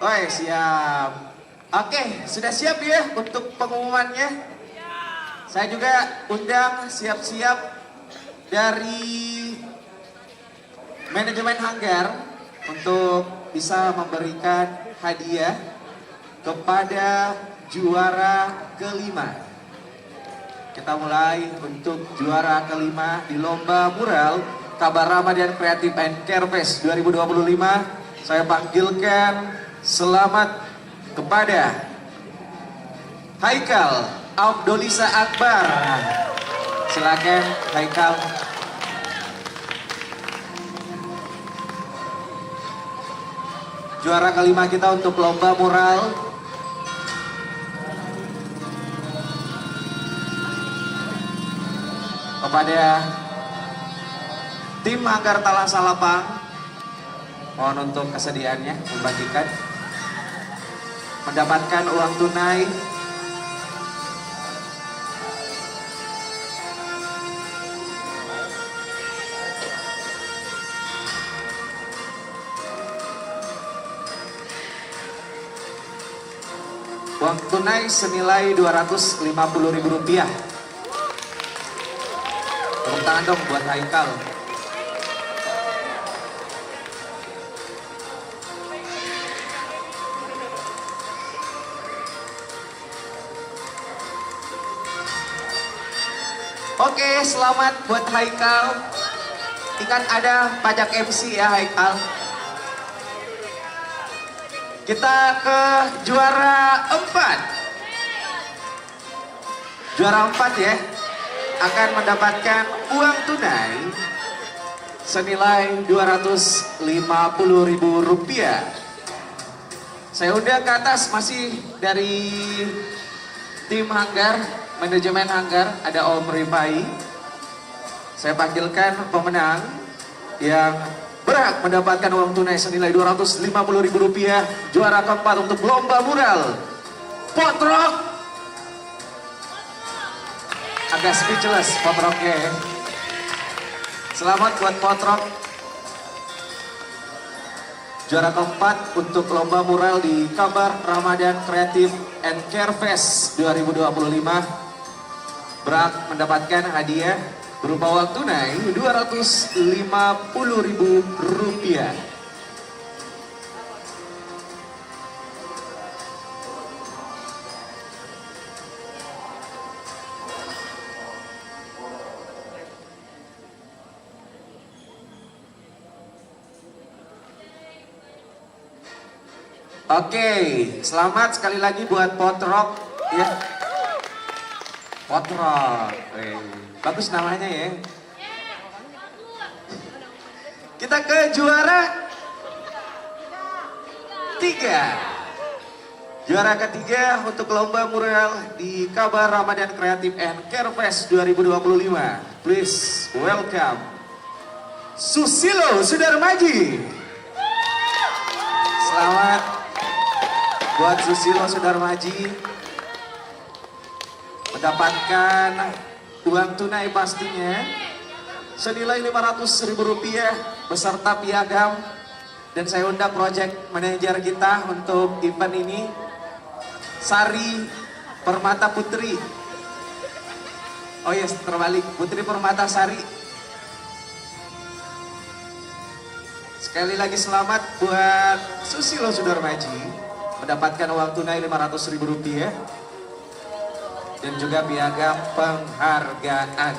Oi, siap. Oke, sudah siap ya untuk pengumumannya? Saya juga undang siap-siap dari manajemen hanggar untuk bisa memberikan hadiah kepada juara kelima. Kita mulai untuk juara kelima di lomba mural Kabar Ramadan Kreatif and Carefest 2025. Saya panggilkan selamat kepada Haikal Abdolisa Akbar. Silakan Haikal. Juara kelima kita untuk lomba mural kepada tim Hanggar Talah Salapang. Mohon untuk kesediaannya membagikan mendapatkan uang tunai senilai Rp250.000. Tepuk tangan dong buat Haikal. Oke, selamat buat Haikal. Ingat ada pajak MC ya Haikal. Kita ke juara 4. Juara 4 ya, akan mendapatkan uang tunai senilai Rp250.000. Saya undang ke atas masih dari tim Hanggar, manajemen Hanggar, ada Om Rifai. Saya panggilkan pemenang yang berhak mendapatkan uang tunai senilai Rp250.000. Juara keempat untuk lomba mural Potrok. Agak speechless Potroknya ya. Selamat buat Potrok. Juara keempat untuk lomba mural di Kabar Ramadan Kreatif and Carefest 2025 berhak mendapatkan hadiah berupa uang tunai Rp250.000. Oke, selamat sekali lagi buat Potrok ya. Potrok. Bagus namanya ya. Kita ke juara 3. Juara ketiga untuk lomba mural di Kabar Ramadan Creative and Care Fest 2025. Please welcome Susilo Sudarmaji. Selamat buat Susilo Sudarmaji mendapatkan uang tunai pastinya senilai Rp500.000 beserta piagam, dan saya undang project manager kita untuk event ini, Sari Permata Putri. Oh yes, terbalik, Putri Permata Sari. Sekali lagi selamat buat Susilo Sudarmaji mendapatkan uang tunai Rp500.000 dan juga piagam penghargaan.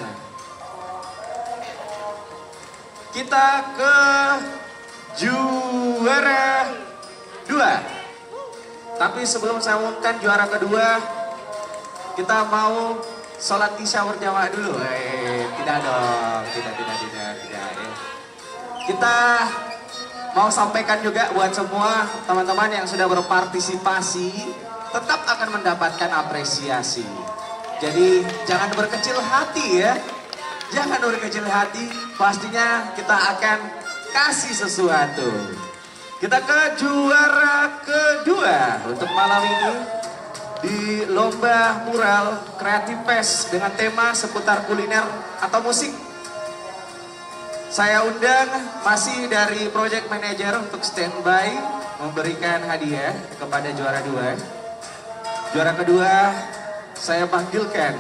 Kita ke juara 2. Tapi sebelum saya umumkan juara kedua, kita mau sholat isya berjamaah dulu. Tidak dong, tidak. Kita mau sampaikan juga buat semua teman-teman yang sudah berpartisipasi, tetap akan mendapatkan apresiasi. Jadi jangan berkecil hati ya, jangan berkecil hati, pastinya kita akan kasih sesuatu. Kita ke juara kedua untuk malam ini di Lomba Mural Creative Fest dengan tema seputar kuliner atau musik. Saya undang masih dari Project Manager untuk standby memberikan hadiah kepada juara 2. Juara kedua saya panggilkan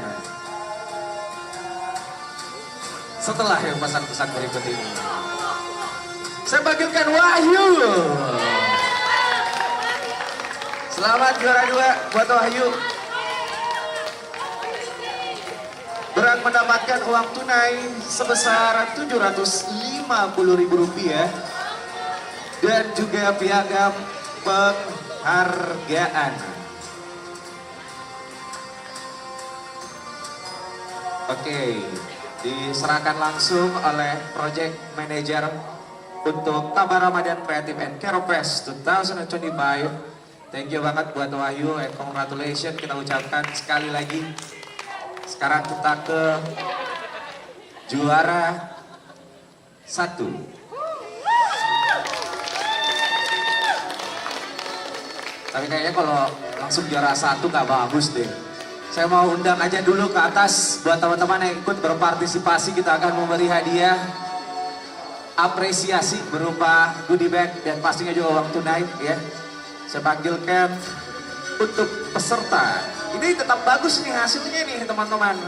setelah yang pesan-pesan berikut ini. Saya panggilkan Wahyu. Selamat juara 2 buat Wahyu. Berhak mendapatkan uang tunai sebesar Rp750.000 dan juga piagam penghargaan. Oke, diserahkan langsung oleh Project Manager untuk Kabar Ramadan Creative and Care Fest 2025. Thank you banget buat Wahyu and congratulations kita ucapkan sekali lagi. Sekarang kita ke juara 1. Tapi kayaknya kalau langsung juara 1 gak bagus deh. Saya mau undang aja dulu ke atas buat teman-teman yang ikut berpartisipasi. Kita akan memberi hadiah apresiasi berupa goodie bag dan pastinya juga uang tunai ya. Saya panggilkan untuk peserta. Ini tetap bagus nih hasilnya nih teman-teman.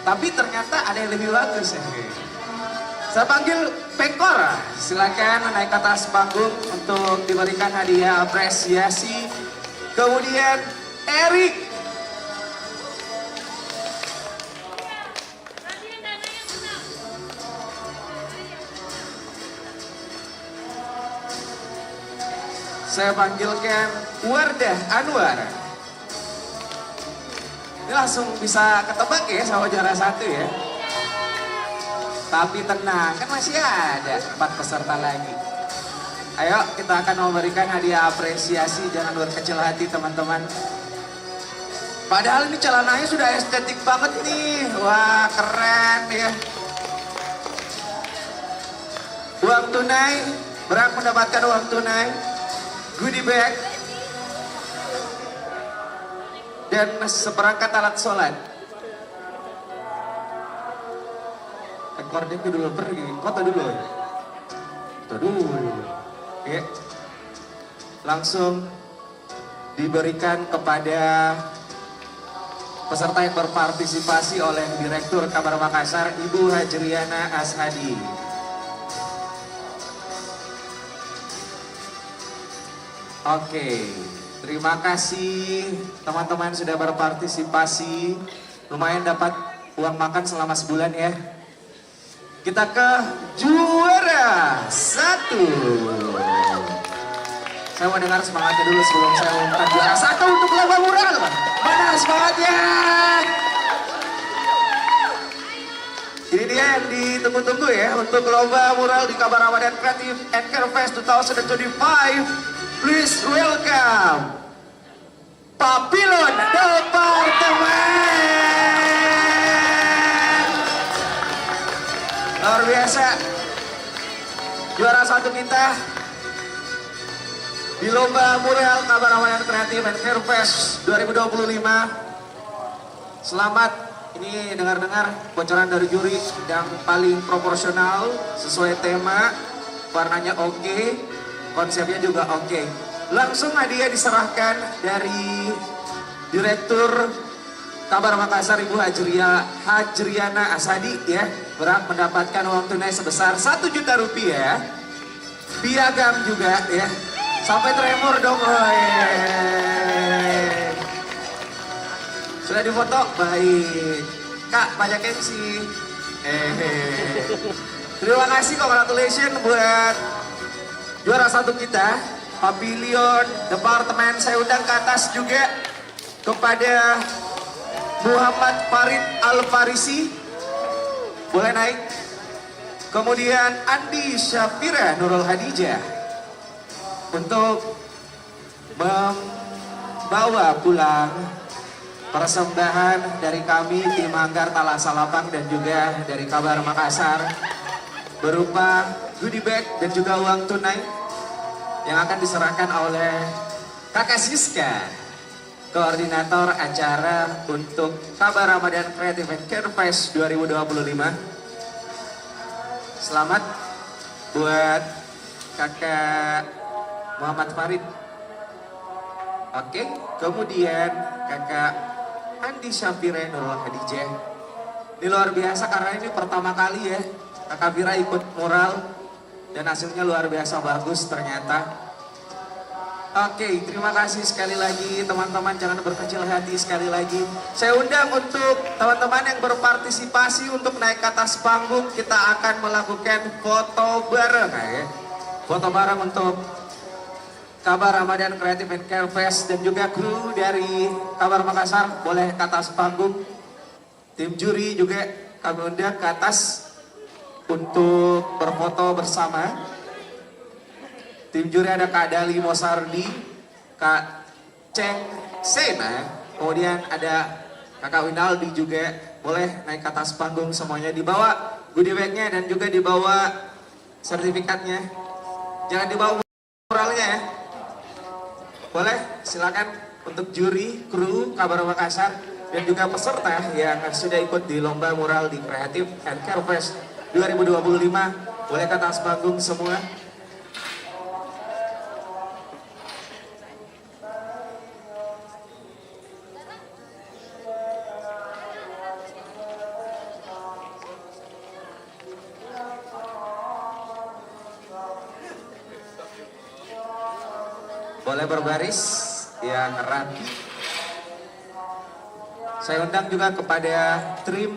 Tapi ternyata ada yang lebih bagus ya. Saya panggil Pekor. Silakan naik ke atas panggung untuk diberikan hadiah apresiasi. Kemudian Erik. Saya panggilkan Wardah Anwar. Ini langsung bisa ketebak ya sama juara 1 ya. Tapi tenang, kan masih ada 4 peserta lagi. Ayo kita akan memberikan hadiah apresiasi, jangan berkecil hati teman-teman. Padahal ini celananya sudah estetik banget nih. Wah keren ya. Uang tunai, berhak mendapatkan uang tunai, goodie bag, dan seperangkat alat sholat. Ekornya dulu pergi, foto dulu. Foto dulu. Oke. Langsung diberikan kepada peserta yang berpartisipasi oleh Direktur Kabar Makassar, Ibu Hajriana Ashadi. Oke, terima kasih teman-teman sudah berpartisipasi. Lumayan dapat uang makan selama sebulan ya. Kita ke juara 1. Saya mau dengar semangatnya dulu sebelum saya umumkan juara satu untuk lomba mural. Mana semangatnya? Ini dia yang ditunggu-tunggu ya untuk lomba mural di Kabar Ramadan Creative and Care Fest 2025. Please welcome Papilon Departemen. Luar biasa. Juara satu kita di lomba mural Kabar Ramadan Creative and Care Fest 2025. Selamat. Ini dengar-dengar bocoran dari juri yang paling proporsional sesuai tema, warnanya oke, konsepnya juga oke. Langsung hadiah diserahkan dari Direktur Kabar Makassar Ibu Hajriana Asadi ya, berhak mendapatkan uang tunai sebesar 1 juta rupiah. Piagam juga ya, sampai tremor dong. Sudah difoto? Baik. Kak, banyak MC. Terima kasih, congratulations buat juara satu kita. Pavilion Departemen. Saya undang ke atas juga kepada Muhammad Farid Al-Farisi. Boleh naik. Kemudian Andi Syafira Nurul Hadijah. Untuk membawa pulang persembahan dari kami tim Hanggar Tala Salapang dan juga dari Kabar Makassar berupa goodie bag dan juga uang tunai yang akan diserahkan oleh Kakak Siska, koordinator acara untuk Kabar Ramadan Creative and Care Fest 2025. Selamat buat Kakak Muhammad Farid. Oke, kemudian Kakak Andi Syafira Nurul Hadijah. Ini luar biasa karena ini pertama kali ya Kakak Vira ikut mural dan hasilnya luar biasa bagus ternyata. Oke, terima kasih sekali lagi teman-teman, jangan berkecil hati sekali lagi. Saya undang untuk teman-teman yang berpartisipasi untuk naik ke atas panggung, kita akan melakukan foto bareng ya. Foto bareng untuk Kabar Ramadan Creative and Care Fest dan juga kru dari Kabar Makassar boleh ke atas panggung. Tim juri juga kami undang ke atas untuk berfoto bersama. Tim juri ada Kak Dali Mosardi, Kak Ceng Sena, kemudian ada Kakak Winaldi juga boleh naik ke atas panggung semuanya. Dibawa goodie bag-nya dan juga dibawa sertifikatnya. Jangan dibawa muralnya ya. Boleh, silakan untuk juri, kru Kabar Makassar dan juga peserta yang sudah ikut di lomba mural di Creative and Care Fest 2025. Boleh ke atas panggung semua. Boleh berbaris yang rapi. Saya undang juga kepada kru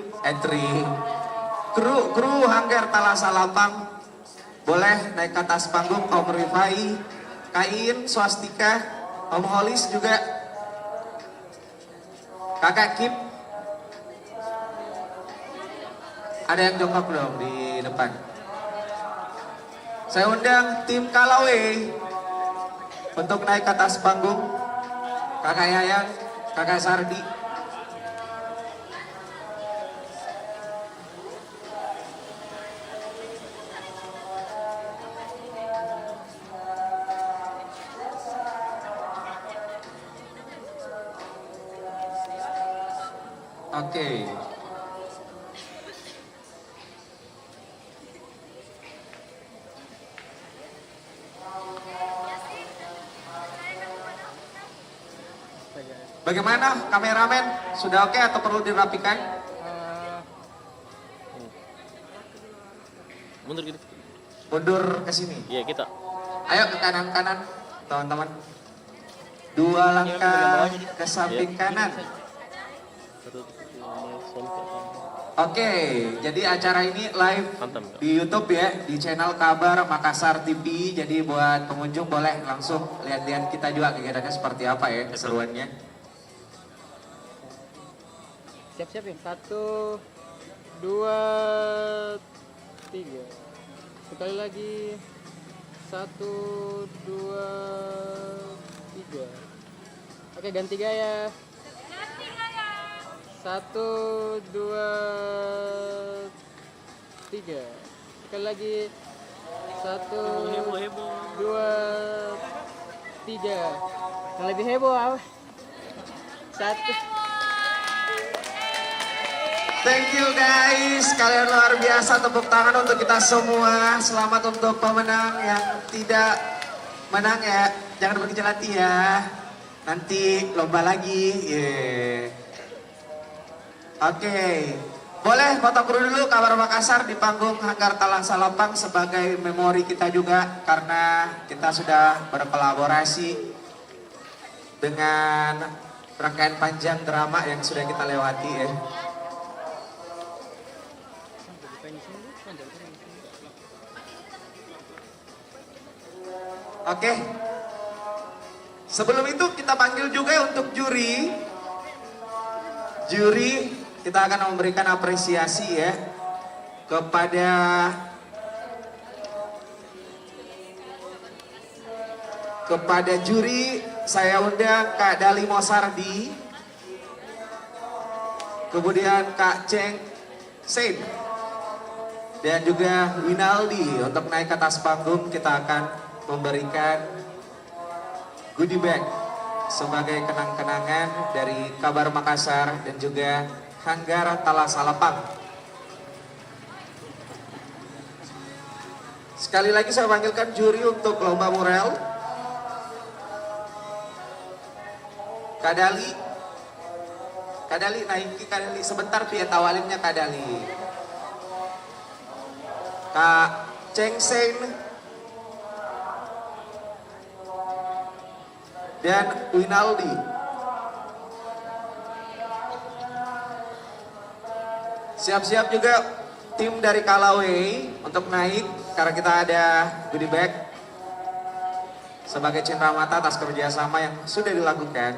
Hanggar Tala Salapang. Boleh naik ke atas panggung. Om Rifai, Kain, Swastika, Om Holis juga, Kakak Kip. Ada yang jongkok dong di depan. Saya undang tim Kalawe untuk naik ke atas panggung. Kakak Yayang, Kakak Sardi. Oke. Bagaimana kameramen? Sudah oke atau perlu dirapikan? Mundur gitu. Mundur ke sini. Iya, kita. Ayo ke kanan-kanan, teman-teman. 2 langkah ke samping kanan. Oke, jadi acara ini live di YouTube ya, di channel Kabar Makassar TV. Jadi buat pengunjung boleh langsung lihat-lihat kita juga kegiatannya seperti apa ya, keseruannya. Siap-siap ya. 1, 2, 3. Sekali lagi. 1, 2, 3. Oke, ganti gaya. 1, 2, 3. Sekali lagi. 1, 2, 3. Yang lebih heboh apa? 1. Thank you guys, kalian luar biasa, tepuk tangan untuk kita semua. Selamat untuk pemenang yang tidak menang ya, jangan berkecil hati ya. Nanti lomba lagi, yeah. Oke, boleh foto kru dulu Kabar Makassar di panggung Hanggar Talang Salapang sebagai memori kita juga, karena kita sudah berkolaborasi dengan rangkaian panjang drama yang sudah kita lewati ya. Oke, sebelum itu kita panggil juga untuk juri. Juri kita akan memberikan apresiasi ya kepada juri. Saya undang Kak Dali Mosardi, kemudian Kak Cheng Sein, dan juga Winaldi. Untuk naik ke atas panggung kita akan memberikan goodie bag sebagai kenang-kenangan dari Kabar Makassar dan juga Hanggar Talang Salapang. Sekali lagi saya panggilkan juri untuk lomba mural. Kak Dali, naiki Kak Dali sebentar via tawalinnya Kak Dali. Kak Cheng Sein dan Winaldi. Siap-siap juga tim dari Kalaway untuk naik, karena kita ada goodie bag sebagai cenderamata atas kerjasama yang sudah dilakukan.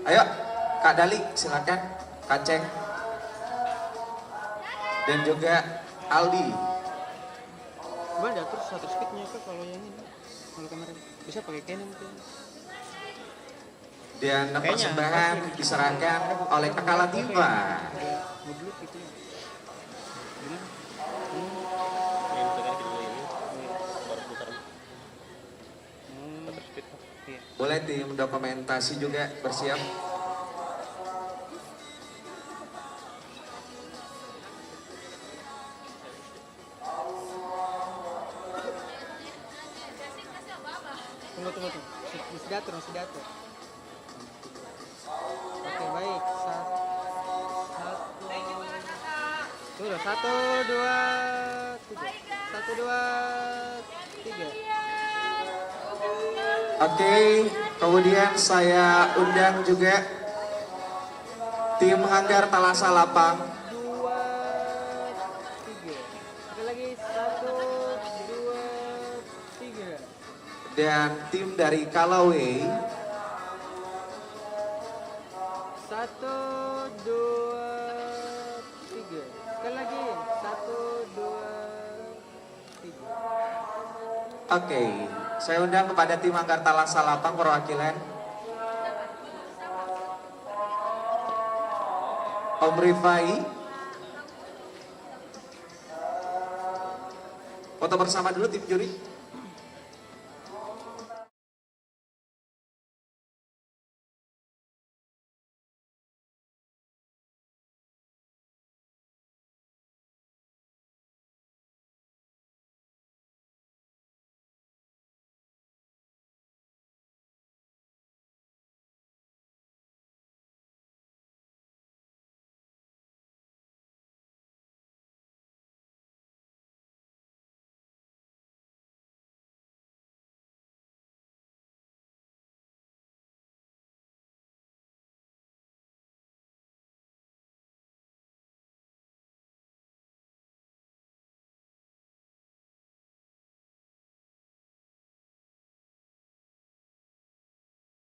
Ayo Kak Dali silakan, Kak Ceng dan juga Aldi. Gua ada terus satu sticknya tuh kalau yang ini. Kalau kamera bisa pakai Canon tuh. Dan persembahan diserahkan oleh Kakak Latifa. Ngeblok gitu ya. Boleh tim dokumentasi juga bersiap. Tunggu. Masih diatur. Oke, baik. Sudah 1, 2, 3. 1, 2, 3. Oke, kemudian saya undang juga tim Hanggar Talang Salapang. 2, 3. Sekali lagi 1, 2, 3. Dan tim dari Kalaway. 1, 2, 3. Sekali lagi 1, 2, 3. Oke, saya undang kepada tim Hanggar Talang Salapang perwakilan Om Rifai. Foto bersama dulu tim juri.